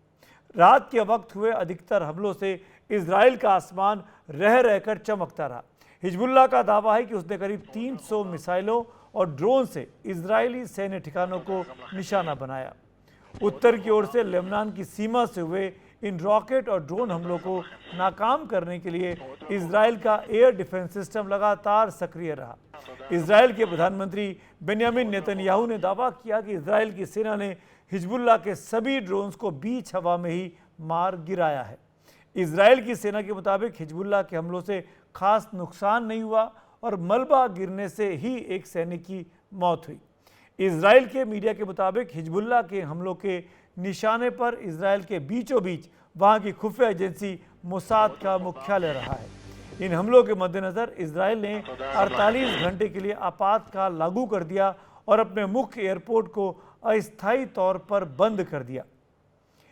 रात के वक्त हुए अधिकतर हमलों से इजराइल का आसमान रह रहकर चमकता रहा। हिजबुल्ला का दावा है कि उसने करीब 300 मिसाइलों और ड्रोन से इजरायली सैन्य ठिकानों को निशाना बनाया। उत्तर की ओर से लेबनान की सीमा से हुए इन रॉकेट और ड्रोन हमलों को नाकाम करने के लिए इजराइल का एयर डिफेंस सिस्टम लगातार सक्रिय रहा। इजराइल के प्रधानमंत्री बेनियामिन नेतन्याहू ने दावा किया कि इजराइल की सेना ने हिजबुल्ला के सभी ड्रोन्स को बीच हवा में ही मार गिराया है। इजराइल की सेना के मुताबिक हिजबुल्ला के हमलों से खास नुकसान नहीं हुआ और मलबा गिरने से ही एक सैनिक की मौत हुई। इजराइल के मीडिया के मुताबिक हिजबुल्ला के हमलों के निशाने पर इजराइल के बीचों बीच वहां की खुफिया एजेंसी मोसाद का मुख्यालय रहा है। इन हमलों के मद्देनज़र इजराइल ने 48 घंटे के लिए आपातकाल लागू कर दिया और अपने मुख्य एयरपोर्ट को अस्थायी तौर पर बंद कर दिया।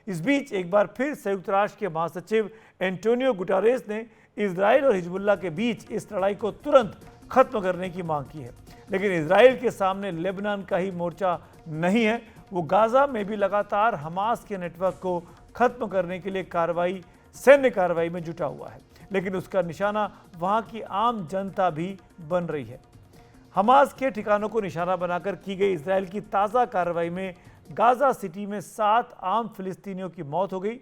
इस बीच एक बार फिर संयुक्त राष्ट्र के महासचिव एंटोनियो गुटारेस ने इजराइल और हिजबुल्ला के बीच इस लड़ाई को तुरंत खत्म करने की मांग की है, लेकिन इजराइल के सामने लेबनान का ही मोर्चा नहीं है। वो गाजा में भी लगातार हमास के नेटवर्क को खत्म करने के लिए सैन्य कार्रवाई में जुटा हुआ है, लेकिन उसका निशाना वहां की आम जनता भी बन रही है। हमास के ठिकानों को निशाना बनाकर की गई इजराइल की ताज़ा कार्रवाई में गाजा सिटी में 7 आम फिलिस्तीनियों की मौत हो गई।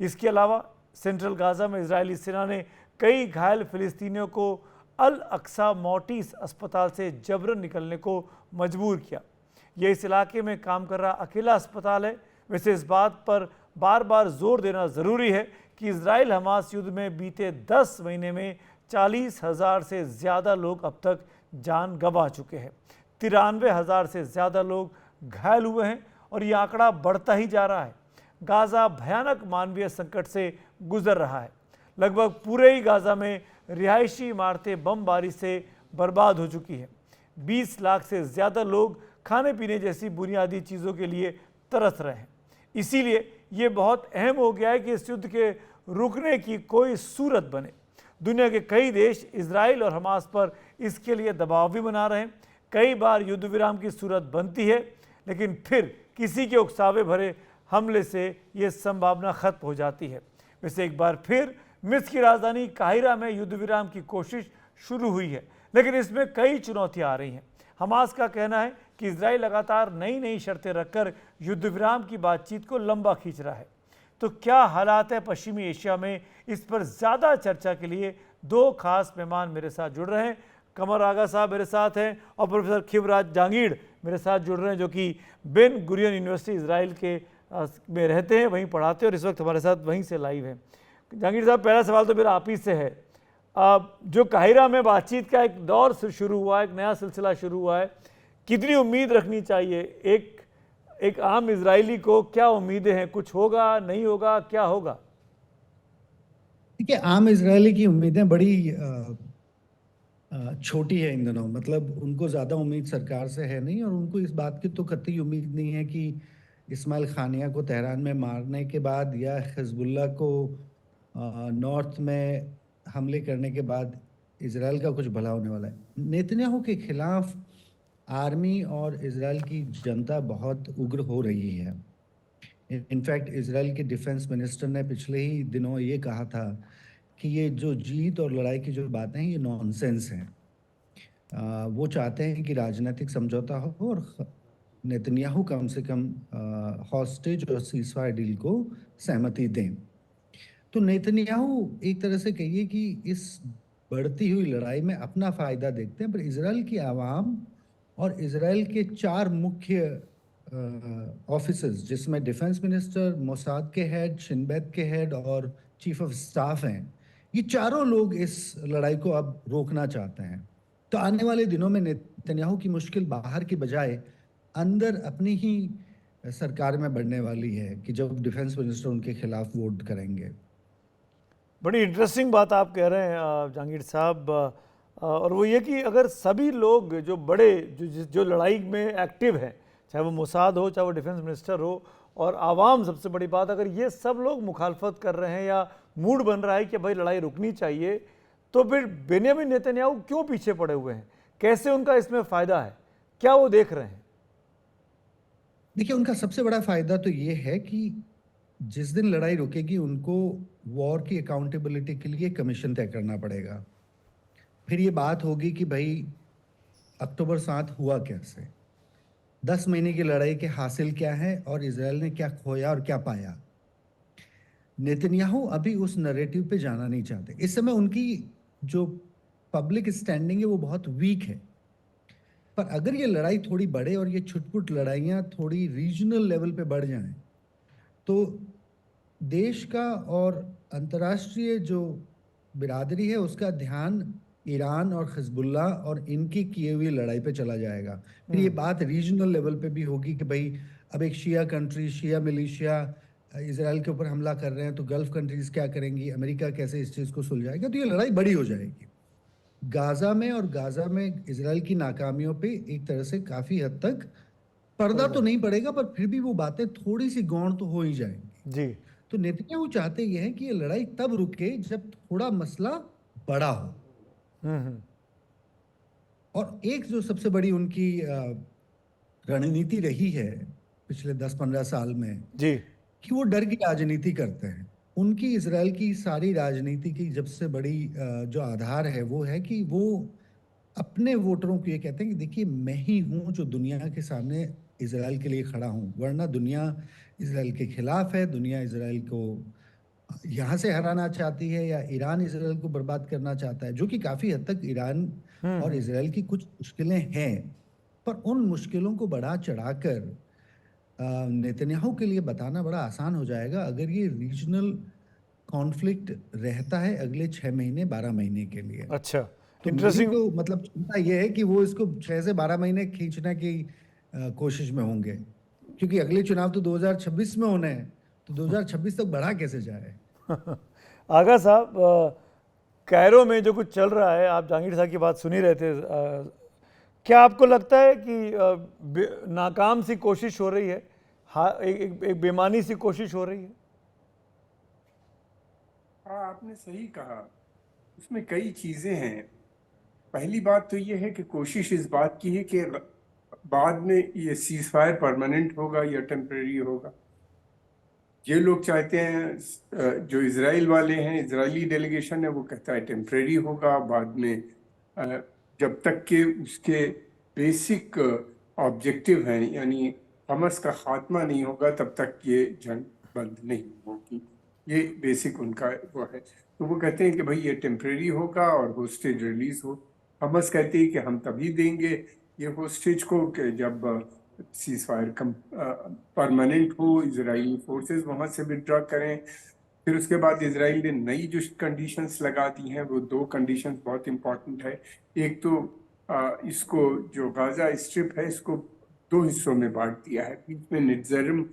इसके अलावा सेंट्रल गाजा में इजरायली सेना ने कई घायल फिलिस्तीनियों को अल अक्सा मोटिस अस्पताल से जबरन निकलने को मजबूर किया। यह इस इलाके में काम कर रहा अकेला अस्पताल है। वैसे इस बात पर बार बार जोर देना ज़रूरी है कि इजराइल हमास युद्ध में बीते 10 महीने में 40,000 से ज़्यादा लोग अब तक जान गंवा चुके हैं। 93,000 से ज़्यादा लोग घायल हुए हैं और ये आंकड़ा बढ़ता ही जा रहा है। गाजा भयानक मानवीय संकट से गुजर रहा है। लगभग पूरे ही गाजा में रिहायशी इमारतें बमबारी से बर्बाद हो चुकी हैं। 20 लाख से ज़्यादा लोग खाने पीने जैसी बुनियादी चीज़ों के लिए तरस रहे हैं। इसीलिए ये बहुत अहम हो गया है कि इस युद्ध के रुकने की कोई सूरत बने। दुनिया के कई देश इजराइल और हमास पर इसके लिए दबाव भी बना रहे हैं। कई बार युद्ध विराम की सूरत बनती है, लेकिन फिर किसी के उकसावे भरे हमले से ये संभावना खत्म हो जाती है। वैसे एक बार फिर मिस्र की राजधानी काहिरा में युद्ध विराम की कोशिश शुरू हुई है, लेकिन इसमें कई चुनौतियां आ रही हैं। हमास का कहना है कि इजराइल लगातार नई नई शर्तें रखकर युद्ध विराम की बातचीत को लंबा खींच रहा है। तो क्या हालात है पश्चिमी एशिया में, इस पर ज़्यादा चर्चा के लिए 2 खास मेहमान मेरे साथ जुड़ रहे हैं। कमर आगा साहब मेरे साथ हैं और प्रोफेसर खिवराज जहांगीर मेरे साथ जुड़ रहे हैं, जो कि बेन गुरियन यूनिवर्सिटी इजराइल के में रहते हैं, वहीं पढ़ाते हैं और इस वक्त हमारे साथ वहीं से लाइव हैं। जहांगीर साहब, पहला सवाल तो मेरा आप ही से है। जो काहिरा में बातचीत का एक दौर से शुरू हुआ, एक नया सिलसिला शुरू हुआ है, कितनी उम्मीद रखनी चाहिए? एक आम इजरायली को क्या उम्मीदें हैं? कुछ होगा, नहीं होगा, क्या होगा? देखिए, आम इजरायली की उम्मीदें बड़ी छोटी है इन दिनों। मतलब उनको ज़्यादा उम्मीद सरकार से है नहीं, और उनको इस बात की तो कतई उम्मीद नहीं है कि इस्माइल खानिया को तेहरान में मारने के बाद या हिजबुल्लाह को नॉर्थ में हमले करने के बाद इजराइल का कुछ भला होने वाला है। नेतन्याहू के खिलाफ आर्मी और इजराइल की जनता बहुत उग्र हो रही है। इनफैक्ट इजराइल के डिफेंस मिनिस्टर ने पिछले ही दिनों ये कहा था कि ये जो जीत और लड़ाई की जो बातें हैं ये नॉनसेंस हैं। वो चाहते हैं कि राजनीतिक समझौता हो और नेतन्याहू कम से कम हॉस्टेज और सीजफायर डील को सहमति दें। तो नेतन्याहू एक तरह से कहिए कि इस बढ़ती हुई लड़ाई में अपना फ़ायदा देखते हैं, पर इजराइल की आवाम और इजराइल के 4 मुख्य ऑफिसर्स, जिसमें डिफेंस मिनिस्टर, मोसाद के हेड, शिन बेत के हेड और चीफ ऑफ स्टाफ हैं, ये चारों लोग इस लड़ाई को अब रोकना चाहते हैं। तो आने वाले दिनों में नेतन्याहू की मुश्किल बाहर की बजाय अंदर अपनी ही सरकार में बढ़ने वाली है कि जब डिफेंस मिनिस्टर उनके खिलाफ वोट करेंगे। बड़ी इंटरेस्टिंग बात आप कह रहे हैं जहांगीर साहब, और वो ये कि अगर सभी लोग जो बड़े जो लड़ाई में एक्टिव हैं, चाहे वो मोसाद हो, चाहे वो डिफेंस मिनिस्टर हो, और आवाम, सबसे बड़ी बात, अगर ये सब लोग मुखालफत कर रहे हैं या मूड बन रहा है कि भाई लड़ाई रुकनी चाहिए, तो फिर बेंयामिन नेतन्याहू क्यों पीछे पड़े हुए हैं? कैसे उनका इसमें फ़ायदा है? क्या वो देख रहे हैं? देखिए, उनका सबसे बड़ा फायदा तो ये है कि जिस दिन लड़ाई रुकेगी उनको वॉर की अकाउंटेबिलिटी के लिए कमीशन तय करना पड़ेगा। फिर ये बात होगी कि भाई अक्टूबर 7 हुआ कैसे, 10 महीने की लड़ाई के हासिल क्या है और इजराइल ने क्या खोया और क्या पाया। नेतन्याहू अभी उस नैरेटिव पे जाना नहीं चाहते। इस समय उनकी जो पब्लिक स्टैंडिंग है वो बहुत वीक है। पर अगर ये लड़ाई थोड़ी बढ़े और ये छुटपुट लड़ाइयाँ थोड़ी रीजनल लेवल पे बढ़ जाएं, तो देश का और अंतर्राष्ट्रीय जो बिरादरी है उसका ध्यान ईरान और हिजबुल्लाह और इनकी किए हुई लड़ाई पे चला जाएगा। फिर ये बात रीजनल लेवल पे भी होगी कि भाई अब एक शिया कंट्री, शिया मिलिशिया इजराइल के ऊपर हमला कर रहे हैं, तो गल्फ कंट्रीज क्या करेंगी, अमेरिका कैसे इस चीज़ को सुलझाएगा। तो ये लड़ाई बड़ी हो जाएगी। गाजा में इजराइल की नाकामियों पे एक तरह से काफ़ी हद तक पर्दा तो नहीं पड़ेगा, पर फिर भी वो बातें थोड़ी सी गौण तो हो ही जाएंगी जी। तो नेतन्याहू चाहते ये हैं कि ये लड़ाई तब रुके जब थोड़ा मसला बड़ा हो। और एक जो सबसे बड़ी उनकी रणनीति रही है पिछले 10-15 साल में जी, कि वो डर की राजनीति करते हैं। उनकी इजराइल की सारी राजनीति की जब से बड़ी जो आधार है वो है कि वो अपने वोटरों को ये कहते हैं कि देखिए, मैं ही हूँ जो दुनिया के सामने इजराइल के लिए खड़ा हूँ, वरना दुनिया इजराइल के खिलाफ है। दुनिया इजराइल को यहाँ से हराना चाहती है या ईरान इजराइल को बर्बाद करना चाहता है, जो कि काफ़ी हद तक ईरान और इजराइल की कुछ मुश्किलें हैं। पर उन मुश्किलों को बढ़ा चढ़ाकर नेतन्याहू के लिए बताना बड़ा आसान हो जाएगा अगर ये रीजनल कॉन्फ्लिक्ट रहता है अगले 6 महीने 12 महीने के लिए। अच्छा, तो इंटरेस्टिंग। तो मतलब चिंता ये है कि वो इसको 6 से 12 महीने खींचने की कोशिश में होंगे, क्योंकि अगले चुनाव तो 2026 में होने हैं, तो 2026 तक बढ़ा कैसे जाए। आगा साहब, कायरो में जो कुछ चल रहा है, आप जहांगीर साहब की बात सुन ही रहे थे, क्या आपको लगता है कि नाकाम सी कोशिश हो रही है? हाँ, एक बेमानी सी कोशिश हो रही है? हाँ, आपने सही कहा। उसमें कई चीज़ें हैं। पहली बात तो ये है कि कोशिश इस बात की है कि बाद में ये सीज फायर परमानेंट होगा या टेम्परेरी होगा। ये लोग चाहते हैं, जो इजराइल वाले हैं, इजरायली डेलीगेशन है, वो कहता है टेम्परेरी होगा। बाद में जब तक के उसके बेसिक ऑब्जेक्टिव हैं, यानी हमास का खात्मा नहीं होगा, तब तक ये जंग बंद नहीं होगी। ये बेसिक उनका वो है। तो वो कहते हैं कि भाई ये टेम्परेरी होगा और होस्टेज रिलीज हो। हमास कहते हैं कि हम तभी देंगे ये होस्टेज को कि जब सीज फायर परमानेंट हो, इजरायली फोर्सेस वहाँ से विड्रॉ करें। फिर उसके बाद इसराइल ने नई जो कंडीशंस लगा दी हैं, वो 2 कंडीशंस बहुत इंपॉर्टेंट है। एक तो इसको जो गाजा स्ट्रिप है इसको 2 हिस्सों में बांट दिया है। बीच में नित्ज़रम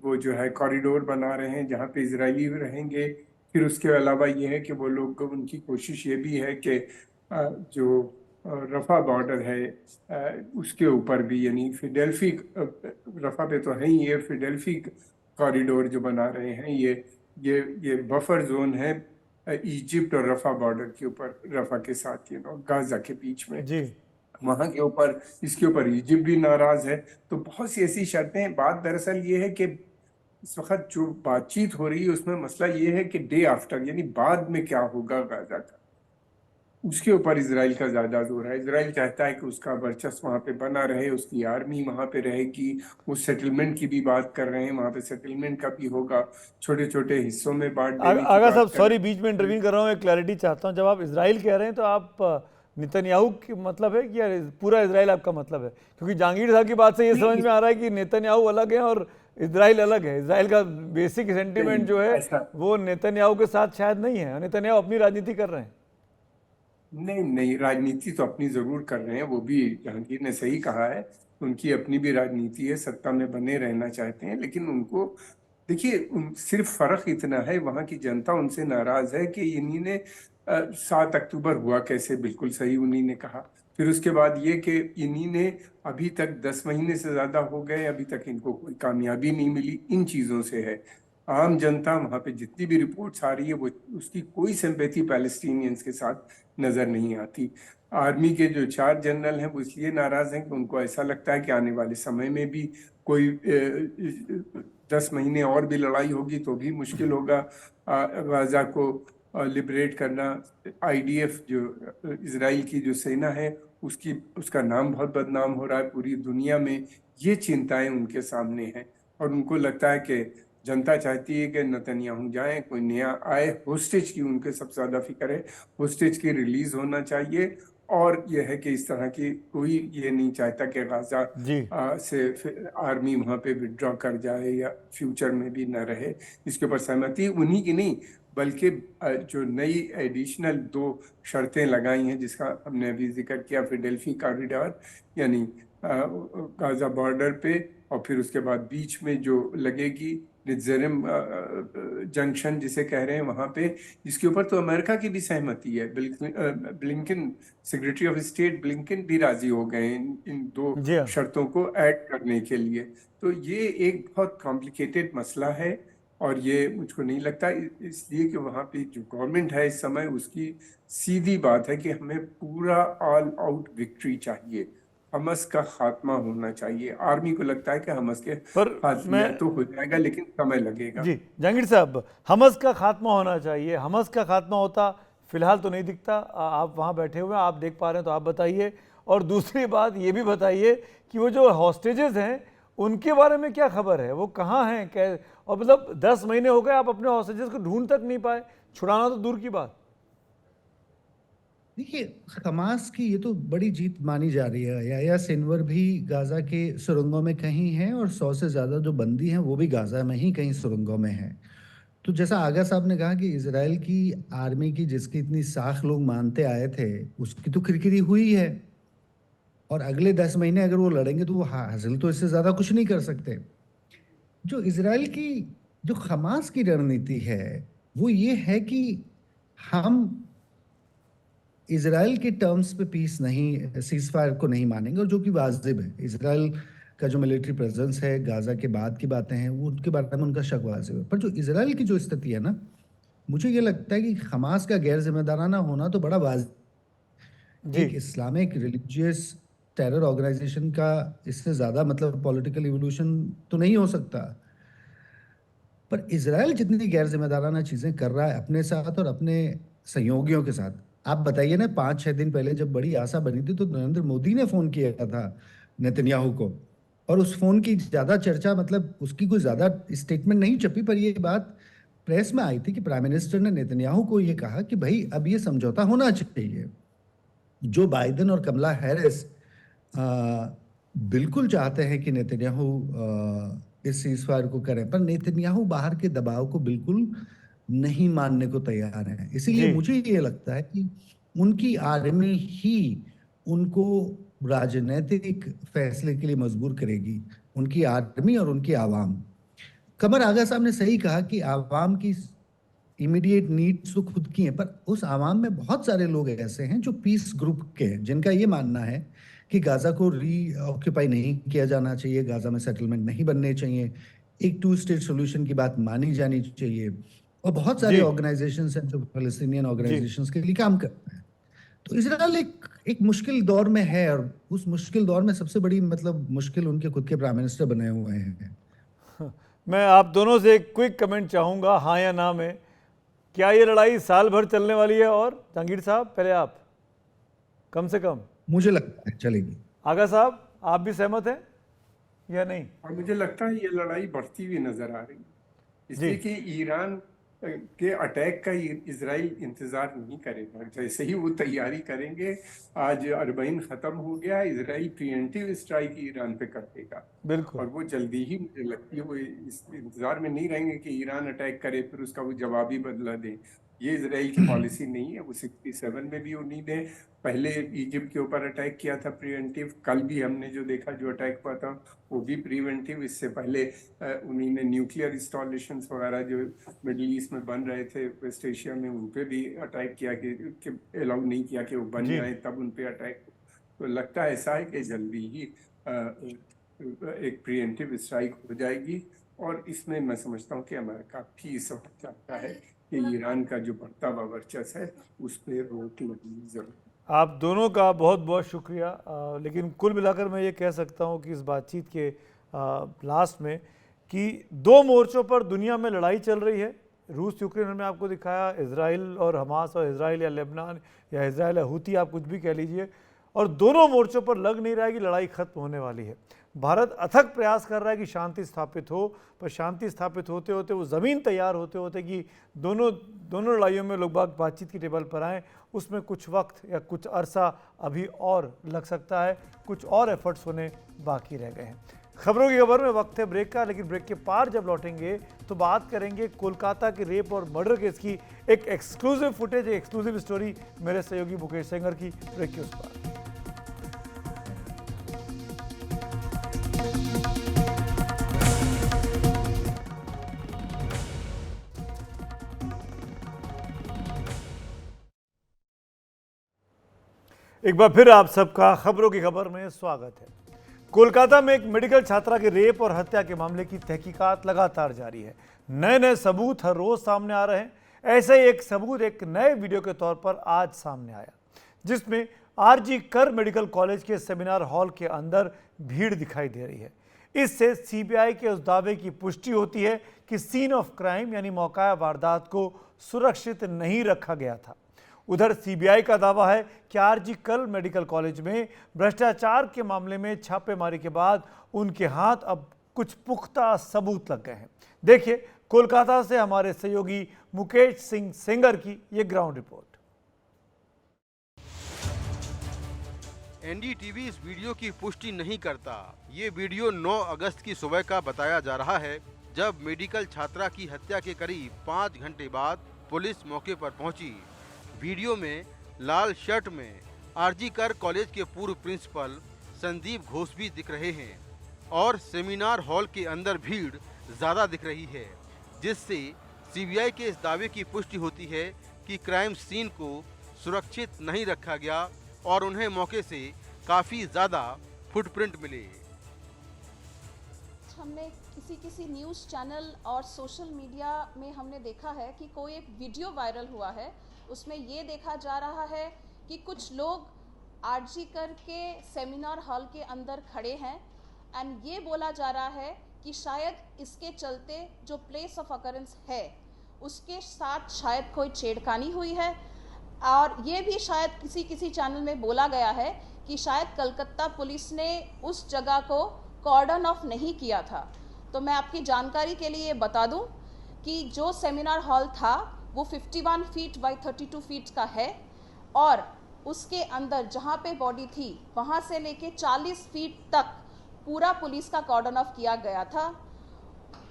वो जो है कॉरिडोर बना रहे हैं जहाँ पे इजरायली रहेंगे। फिर उसके अलावा ये है कि वो लोग, उनकी कोशिश ये भी है कि जो रफा बॉर्डर है उसके ऊपर भी, यानी फिडेल्फी, रफा पे तो है ही, ये फिडेल्फी कॉरिडोर जो बना रहे हैं, ये बफर जोन है इजिप्ट और रफा बॉर्डर के ऊपर, रफा के साथ गाजा के बीच में, जी वहां के ऊपर, इसके ऊपर इजिप्ट भी नाराज है। तो बहुत सी ऐसी शर्तें हैं। बात दरअसल ये है कि इस वक्त जो बातचीत हो रही है उसमें मसला ये है कि डे आफ्टर, यानी बाद में क्या होगा गाजा का, उसके ऊपर इसराइल का ज्यादा जोर है। इसराइल चाहता है कि उसका वर्चस्व वहां पे बना रहे, उसकी आर्मी वहां पे रहेगी। वो सेटलमेंट की भी बात कर रहे हैं, वहां पे सेटलमेंट का भी होगा, छोटे छोटे हिस्सों में बांट देने की आगा बात साहब, कर सॉरी रहे बीच में इंटरवीन कर रहा हूँ, एक क्लैरिटी चाहता हूँ। जब आप इसराइल कह रहे हैं तो आप नेतन्याहू की मतलब है कि यार पूरा इसराइल आपका मतलब है? क्योंकि जहांगीर साहब की बात से ये समझ में आ रहा है कि नेतन्याहू अलग है और इसराइल अलग है। इसराइल का बेसिक सेंटिमेंट जो है ऐसा वो नेतन्याहू के साथ शायद नहीं है, नेतन्याहू अपनी राजनीति कर रहे हैं। नहीं नहीं, राजनीति तो अपनी जरूर कर रहे हैं, वो भी जहांगीर ने सही कहा है, उनकी अपनी भी राजनीति है, सत्ता में बने रहना चाहते हैं। लेकिन उनको देखिए, सिर्फ फर्क इतना है, वहां की जनता उनसे नाराज है कि इन्हीं ने 7 अक्टूबर हुआ कैसे, बिल्कुल सही उन्हीं ने कहा। फिर उसके बाद ये कि इन्हीं ने अभी तक 10 महीने से ज्यादा हो गए, अभी तक इनको कोई कामयाबी नहीं मिली, इन चीजों से है। आम जनता वहां पे जितनी भी रिपोर्ट्स आ रही है, वो उसकी कोई सिंपैथी पैलेस्टीनियंस के साथ नजर नहीं आती। आर्मी के जो 4 जनरल हैं वो इसलिए नाराज हैं कि उनको ऐसा लगता है कि आने वाले समय में भी कोई 10 महीने और भी लड़ाई होगी तो भी मुश्किल होगा गाजा को लिबरेट करना। आईडीएफ जो इजराइल की जो सेना है उसका नाम बहुत बदनाम हो रहा है पूरी दुनिया में। ये चिंताएं उनके सामने हैं और उनको लगता है कि जनता चाहती है कि नेतन्याहू जाएं, कोई नया आए। होस्टेज की उनके सबसे ज्यादा फिक्र है, होस्टेज की रिलीज होना चाहिए। और यह है कि इस तरह की कोई ये नहीं चाहता कि गाजा जी से आर्मी वहां पे विड्रॉ कर जाए या फ्यूचर में भी न रहे। इसके ऊपर सहमति उन्हीं की नहीं, बल्कि जो नई एडिशनल 2 शर्तें लगाई हैं जिसका हमने अभी जिक्र किया, फिडेल्फी कॉरिडोर यानी गाजा बॉर्डर पे, और फिर उसके बाद बीच में जो लगेगी नित्ज़रम जंक्शन जिसे कह रहे हैं वहां पे, इसके ऊपर तो अमेरिका की भी सहमति है। Blinken, secretary of state Blinken भी राजी हो गए इन 2 जी हाँ। शर्तों को ऐड करने के लिए। तो ये एक बहुत कॉम्प्लिकेटेड मसला है और ये मुझको नहीं लगता, इसलिए कि वहाँ पे जो गवर्नमेंट है इस समय, उसकी सीधी बात है कि हमें पूरा ऑल आउट विक्ट्री चाहिए, हमस का खात्मा होना चाहिए। आर्मी को लगता है कि हमस के पर खात्मे मैं तो हो जाएगा लेकिन समय लगेगा। जी जहांगीर साहब, हमस का खात्मा होना चाहिए, हमस का खात्मा होता फिलहाल तो नहीं दिखता। आप वहाँ बैठे हुए हैं, आप देख पा रहे हैं तो आप बताइए। और दूसरी बात ये भी बताइए कि वो जो हॉस्टेजेस हैं उनके बारे में क्या खबर है, वो कहाँ हैं, क्या? और मतलब 10 महीने हो गए, आप अपने हॉस्टेजेस को ढूंढ तक नहीं पाए, छुड़ाना तो दूर की बात। देखिए, हमास की ये तो बड़ी जीत मानी जा रही है। याह्या सिनवर भी गाजा के सुरंगों में कहीं हैं और 100 से ज़्यादा जो बंदी हैं वो भी गाजा में ही कहीं सुरंगों में हैं। तो जैसा आगा साहब ने कहा कि इसराइल की आर्मी की जिसकी इतनी साख लोग मानते आए थे, उसकी तो किरकिरी हुई है। और अगले 10 महीने अगर वो लड़ेंगे तो वो हासिल तो इससे ज़्यादा कुछ नहीं कर सकते। जो इसराइल की जो हमास की रणनीति है वो ये है कि हम इसराइल के टर्म्स पे पीस नहीं, सीज फायर को नहीं मानेंगे, और जो कि वाजिब है। इसराइल का जो मिलिट्री प्रेजेंस है, गाजा के बाद की बातें हैं, वो उनके बारे में उनका शक वाजिब है। पर जो इसराइल की जो स्थिति है ना, मुझे ये लगता है कि हमास का गैर जिम्मेदाराना होना तो बड़ा वाजिब। जी एक इस्लामिक रिलीजियस टेरर ऑर्गेनाइजेशन का इससे ज़्यादा मतलब पॉलिटिकल इवोल्यूशन तो नहीं हो सकता। पर इसराइल जितनी गैर जिम्मेदाराना चीज़ें कर रहा है अपने साथ और अपने सहयोगियों के साथ, आप बताइए ना, 5-6 दिन पहले जब बड़ी आशा बनी थी तो नरेंद्र मोदी ने फ़ोन किया था नेतन्याहू को, और उस फ़ोन की ज़्यादा चर्चा, मतलब उसकी कोई ज़्यादा स्टेटमेंट नहीं छपी, पर ये बात प्रेस में आई थी कि प्राइम मिनिस्टर ने नेतन्याहू को ये कहा कि भाई अब ये समझौता होना चाहिए। जो बाइडेन और कमला हैरिस बिल्कुल चाहते हैं कि नेतन्याहू इस सीज़फायर को करें, पर नेतन्याहू बाहर के दबाव को बिल्कुल नहीं मानने को तैयार हैं। इसीलिए जी। मुझे ये लगता है कि उनकी आर्मी ही उनको राजनीतिक फैसले के लिए मजबूर करेगी, उनकी आर्मी और उनकी आवाम। कमर आगा साहब ने सही कहा कि आवाम की इमीडिएट नीड्स तो खुद की हैं, पर उस आवाम में बहुत सारे लोग ऐसे हैं जो पीस ग्रुप के हैं, जिनका ये मानना है कि गाजा को रीऑक्यूपाई नहीं किया जाना चाहिए, गाजा में सेटलमेंट नहीं बनने चाहिए, एक 2 स्टेट सॉल्यूशन की बात मानी जानी चाहिए। और बहुत सारे जी। ऑर्गेनाइजेशंस हैं जो फलस्तीनियन जी। ऑर्गेनाइजेशंस के लिए काम करते हैं। तो इजराइल एक मुश्किल दौर में है, और उस मुश्किल दौर में सबसे बड़ी मतलब मुश्किल उनके खुद के प्राइम मिनिस्टर बने हुए हैं। मैं आप दोनों से एक क्विक कमेंट चाहूँगा, हाँ या ना में। क्या ये लड़ाई साल भर चलने वाली है? और जहांगीर साहब पहले आप, कम से कम। मुझे लगता है चलेगी। आगा साहब, आप भी सहमत हैं या नहीं? और मुझे लगता है ये लड़ाई बढ़ती हुई नजर आ रही है, इसलिए कि ईरान के अटैक का इजराइल इंतजार नहीं करेगा। जैसे ही वो तैयारी करेंगे, आज अरबईन खत्म हो गया, इजराइल प्रिएंटिव स्ट्राइक ईरान पे कर देगा। बिल्कुल। और वो जल्दी ही, मुझे लगती है वो इस इंतजार में नहीं रहेंगे कि ईरान अटैक करे फिर उसका वो जवाबी बदला दे। ये इजराइल की पॉलिसी नहीं है। वो 67 में भी उन्हीं ने पहले इजिप्ट के ऊपर अटैक किया था प्रिवेंटिव। कल भी हमने जो देखा, जो अटैक हुआ था वो भी प्रिवेंटिव। इससे पहले उन्हीं ने न्यूक्लियर इंस्टॉलेशन वगैरह जो मिडिल ईस्ट में बन रहे थे, वेस्ट एशिया में, उन पे भी अटैक किया कि अलाउ नहीं किया कि वो बन जाए, तब उन पे अटैक। तो लगता है ऐसा है कि जल्दी ही एक प्रिवेंटिव स्ट्राइक हो जाएगी। और इसमें मैं समझता हूँ कि अमेरिका भी इस वक्त चाहता है कि ईरान का जो बढ़ता हुआ वर्चस्व है उस पर रोक लगनी जरूर। आप दोनों का बहुत बहुत शुक्रिया। लेकिन कुल मिलाकर मैं ये कह सकता हूँ कि इस बातचीत के लास्ट में कि दो मोर्चों पर दुनिया में लड़ाई चल रही है। रूस यूक्रेन में आपको दिखाया, इजराइल और हमास, और इजराइल या लेबनान, या इजराइल या हूती, आप कुछ भी कह लीजिए। और दोनों मोर्चों पर लग नहीं रहा है कि लड़ाई खत्म होने वाली है। भारत अथक प्रयास कर रहा है कि शांति स्थापित हो, पर शांति स्थापित होते होते, वो ज़मीन तैयार होते होते कि दोनों लड़ाइयों में लोग बातचीत की टेबल पर आएँ, उसमें कुछ वक्त या कुछ अरसा अभी और लग सकता है। कुछ और एफर्ट्स होने बाकी रह गए हैं। खबरों की खबर में वक्त है ब्रेक का, लेकिन ब्रेक के पार जब लौटेंगे तो बात करेंगे कोलकाता के रेप और मर्डर केस की। एक एक्सक्लूसिव फुटेज, एक एक्सक्लूसिव स्टोरी मेरे सहयोगी मुकेश सेंगर की। ब्रेक के उस पार। एक बार फिर आप सबका खबरों की खबर में स्वागत है। कोलकाता में एक मेडिकल छात्रा के रेप और हत्या के मामले की तहकीकात लगातार जारी है। नए नए सबूत हर रोज सामने आ रहे हैं। ऐसे ही एक सबूत एक नए वीडियो के तौर पर आज सामने आया, जिसमें आरजी कर मेडिकल कॉलेज के सेमिनार हॉल के अंदर भीड़ दिखाई दे रही है। इससे सीबीआई के उस दावे की पुष्टि होती है कि सीन ऑफ क्राइम यानी मौका वारदात को सुरक्षित नहीं रखा गया था। उधर सीबीआई का दावा है कि आरजी कर मेडिकल कॉलेज में भ्रष्टाचार के मामले में छापेमारी के बाद उनके हाथ अब कुछ पुख्ता सबूत लग गए हैं। देखिए कोलकाता से हमारे सहयोगी मुकेश सिंह सेंगर की ये ग्राउंड रिपोर्ट। एनडीटीवी इस वीडियो की पुष्टि नहीं करता। ये वीडियो 9 अगस्त की सुबह का बताया जा रहा है, जब मेडिकल छात्रा की हत्या के करीब 5 घंटे बाद पुलिस मौके पर पहुंची। वीडियो में लाल शर्ट में आरजी कर कॉलेज के पूर्व प्रिंसिपल संदीप घोष भी दिख रहे हैं और सेमिनार हॉल के अंदर भीड़ ज़्यादा दिख रही है, जिससे सीबीआई के इस दावे की पुष्टि होती है कि क्राइम सीन को सुरक्षित नहीं रखा गया और उन्हें मौके से काफ़ी ज़्यादा फुटप्रिंट मिले। हमने किसी न्यूज़ चैनल और सोशल मीडिया में हमने देखा है कि कोई एक वीडियो वायरल हुआ है। उसमें ये देखा जा रहा है कि कुछ लोग आरजी कर के सेमिनार हॉल के अंदर खड़े हैं एंड ये बोला जा रहा है कि शायद इसके चलते जो प्लेस ऑफ अकरेंस है उसके साथ शायद कोई छेड़खानी हुई है। और ये भी शायद किसी चैनल में बोला गया है कि शायद कलकत्ता पुलिस ने उस जगह को कॉर्डन ऑफ नहीं किया था। तो मैं आपकी जानकारी के लिए बता दूं कि जो सेमिनार हॉल था वो 51 फीट बाई 32 फीट का है और उसके अंदर जहाँ पे बॉडी थी वहाँ से लेके 40 फीट तक पूरा पुलिस का कॉर्डन ऑफ किया गया था।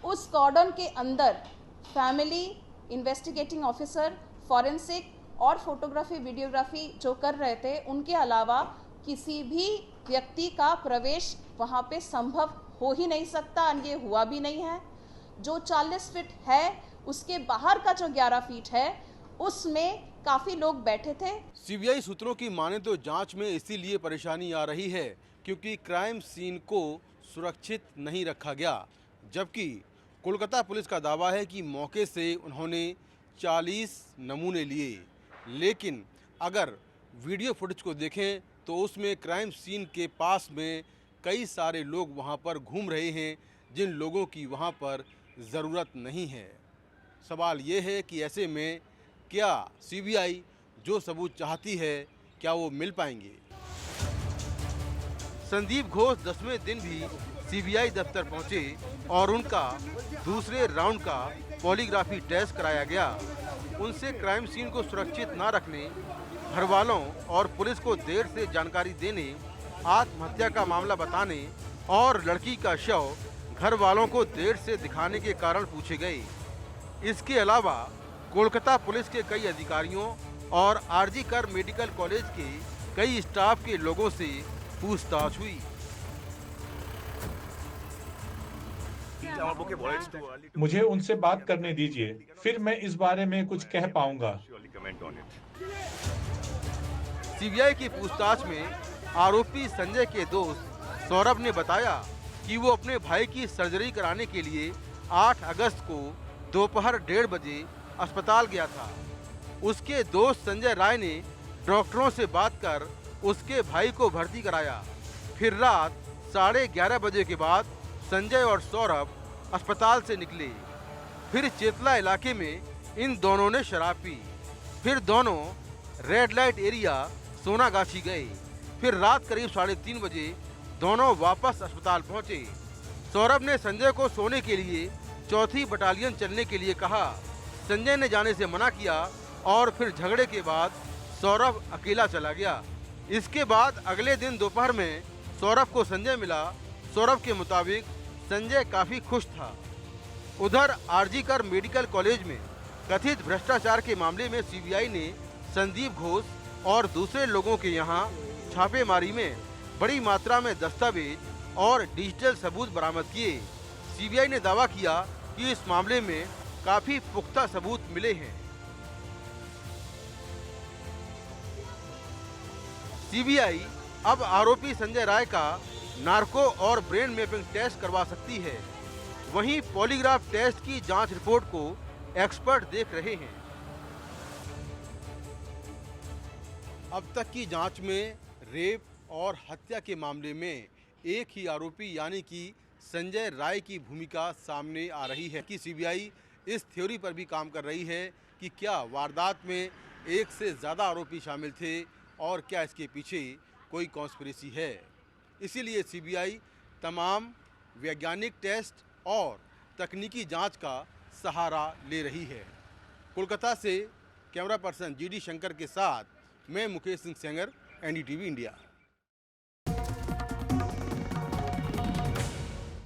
उस कॉर्डन के अंदर फैमिली, इन्वेस्टिगेटिंग ऑफिसर, फॉरेंसिक और फोटोग्राफी वीडियोग्राफी जो कर रहे थे, उनके अलावा किसी भी व्यक्ति का प्रवेश वहाँ पे संभव हो ही नहीं सकता, ये हुआ भी नहीं है। जो 40 फीट है उसके बाहर का जो 11 फीट है उसमें काफ़ी लोग बैठे थे। सीबीआई सूत्रों की माने तो जांच में इसीलिए परेशानी आ रही है क्योंकि क्राइम सीन को सुरक्षित नहीं रखा गया, जबकि कोलकाता पुलिस का दावा है कि मौके से उन्होंने 40 नमूने लिए। लेकिन अगर वीडियो फुटेज को देखें तो उसमें क्राइम सीन के पास में कई सारे लोग वहां पर घूम रहे हैं जिन लोगों की वहां पर ज़रूरत नहीं है। सवाल ये है कि ऐसे में क्या सीबीआई जो सबूत चाहती है क्या वो मिल पाएंगे? संदीप घोष 10वें दिन भी सीबीआई दफ्तर पहुंचे और उनका दूसरे राउंड का पॉलीग्राफी टेस्ट कराया गया। उनसे क्राइम सीन को सुरक्षित न रखने, घर वालों और पुलिस को देर से जानकारी देने, आत्महत्या का मामला बताने और लड़की का शव घर वालों को देर से दिखाने के कारण पूछे गए। इसके अलावा कोलकाता पुलिस के कई अधिकारियों और आरजी कर मेडिकल कॉलेज के कई स्टाफ के लोगों से पूछताछ हुई। मुझे उनसे बात करने दीजिए, फिर मैं इस बारे में कुछ कह पाऊंगा। सीबीआई की पूछताछ में आरोपी संजय के दोस्त सौरभ ने बताया कि वो अपने भाई की सर्जरी कराने के लिए 8 अगस्त को दोपहर 1:30 बजे अस्पताल गया था। उसके दोस्त संजय राय ने डॉक्टरों से बात कर उसके भाई को भर्ती कराया। फिर रात 11:30 बजे के बाद संजय और सौरभ अस्पताल से निकले। फिर चेतला इलाके में इन दोनों ने शराब पी। फिर दोनों रेड लाइट एरिया सोनागाछी गए। फिर रात करीब 3:30 बजे दोनों वापस अस्पताल पहुंचे। सौरभ ने संजय को सोने के लिए 4थी बटालियन चलने के लिए कहा। संजय ने जाने से मना किया और फिर झगड़े के बाद सौरभ अकेला चला गया। इसके बाद अगले दिन दोपहर में सौरभ को संजय मिला। सौरभ के मुताबिक संजय काफ़ी खुश था। उधर आरजी कर मेडिकल कॉलेज में कथित भ्रष्टाचार के मामले में सीबीआई ने संदीप घोष और दूसरे लोगों के यहां छापेमारी में बड़ी मात्रा में दस्तावेज और डिजिटल सबूत बरामद किए। सीबीआई ने दावा किया कि इस मामले में काफी पुख्ता सबूत मिले हैं। सीबीआई अब आरोपी संजय राय का नार्को और ब्रेन मैपिंग टेस्ट करवा सकती है। वहीं पॉलीग्राफ टेस्ट की जांच रिपोर्ट को एक्सपर्ट देख रहे हैं। अब तक की जांच में रेप और हत्या के मामले में एक ही आरोपी यानी कि संजय राय की भूमिका सामने आ रही है कि सीबीआई इस थ्योरी पर भी काम कर रही है कि क्या वारदात में एक से ज़्यादा आरोपी शामिल थे और क्या इसके पीछे कोई कॉन्स्पिरेसी है। इसीलिए सीबीआई तमाम वैज्ञानिक टेस्ट और तकनीकी जांच का सहारा ले रही है। कोलकाता से कैमरा पर्सन जीडी शंकर के साथ मैं मुकेश सिंह सेंगर, एनडीटीवी इंडिया।